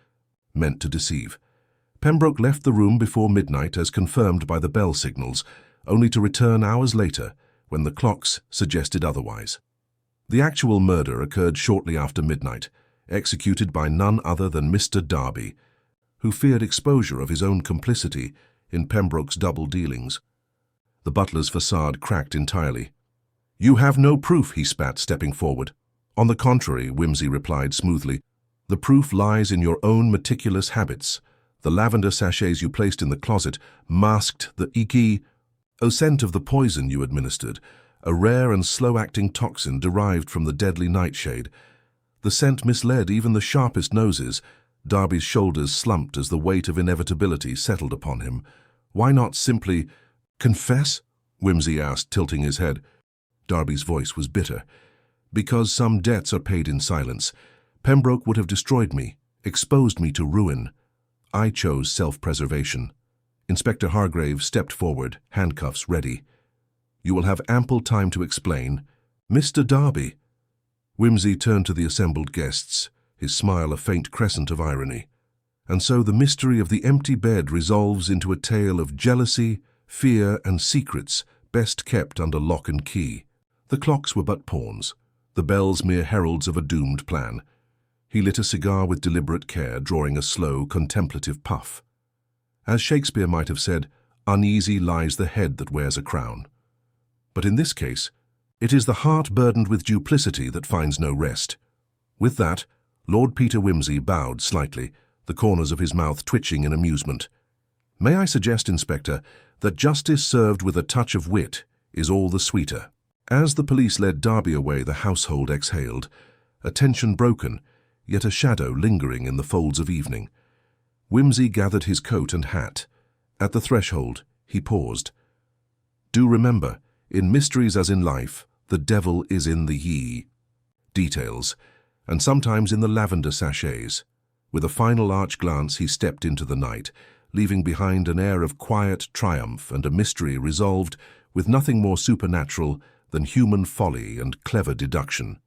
meant to deceive. Pembroke left the room before midnight as confirmed by the bell signals, only to return hours later when the clocks suggested otherwise. The actual murder occurred shortly after midnight, executed by none other than Mr. Darby, who feared exposure of his own complicity in Pembroke's double dealings. The butler's facade cracked entirely. "You have no proof," he spat, stepping forward. "On the contrary," Whimsy replied smoothly, "the proof lies in your own meticulous habits. The lavender sachets you placed in the closet masked the icky scent of the poison you administered, a rare and slow-acting toxin derived from the deadly nightshade. The scent misled even the sharpest noses." Darby's shoulders slumped as the weight of inevitability settled upon him. "Why not simply confess?" Whimsy asked, tilting his head. Darby's voice was bitter. "Because some debts are paid in silence. Pembroke would have destroyed me, exposed me to ruin. I chose self-preservation." Inspector Hargrave stepped forward, handcuffs ready. "You will have ample time to explain." "Mr. Darby." Whimsy turned to the assembled guests, his smile a faint crescent of irony. "And so the mystery of the empty bed resolves into a tale of jealousy, fear, and secrets best kept under lock and key. The clocks were but pawns, the bells mere heralds of a doomed plan." He lit a cigar with deliberate care, drawing a slow, contemplative puff. As Shakespeare might have said, "Uneasy lies the head that wears a crown." But in this case, it is the heart burdened with duplicity that finds no rest. With that, Lord Peter Wimsey bowed slightly, the corners of his mouth twitching in amusement. "May I suggest, Inspector, that justice served with a touch of wit is all the sweeter?" As the police led Darby away, the household exhaled, a tension broken, yet a shadow lingering in the folds of evening. Wimsey gathered his coat and hat. At the threshold, he paused. "Do remember, in mysteries as in life, the devil is in the details, and sometimes in the lavender sachets." With a final arch glance, he stepped into the night, leaving behind an air of quiet triumph and a mystery resolved with nothing more supernatural than human folly and clever deduction.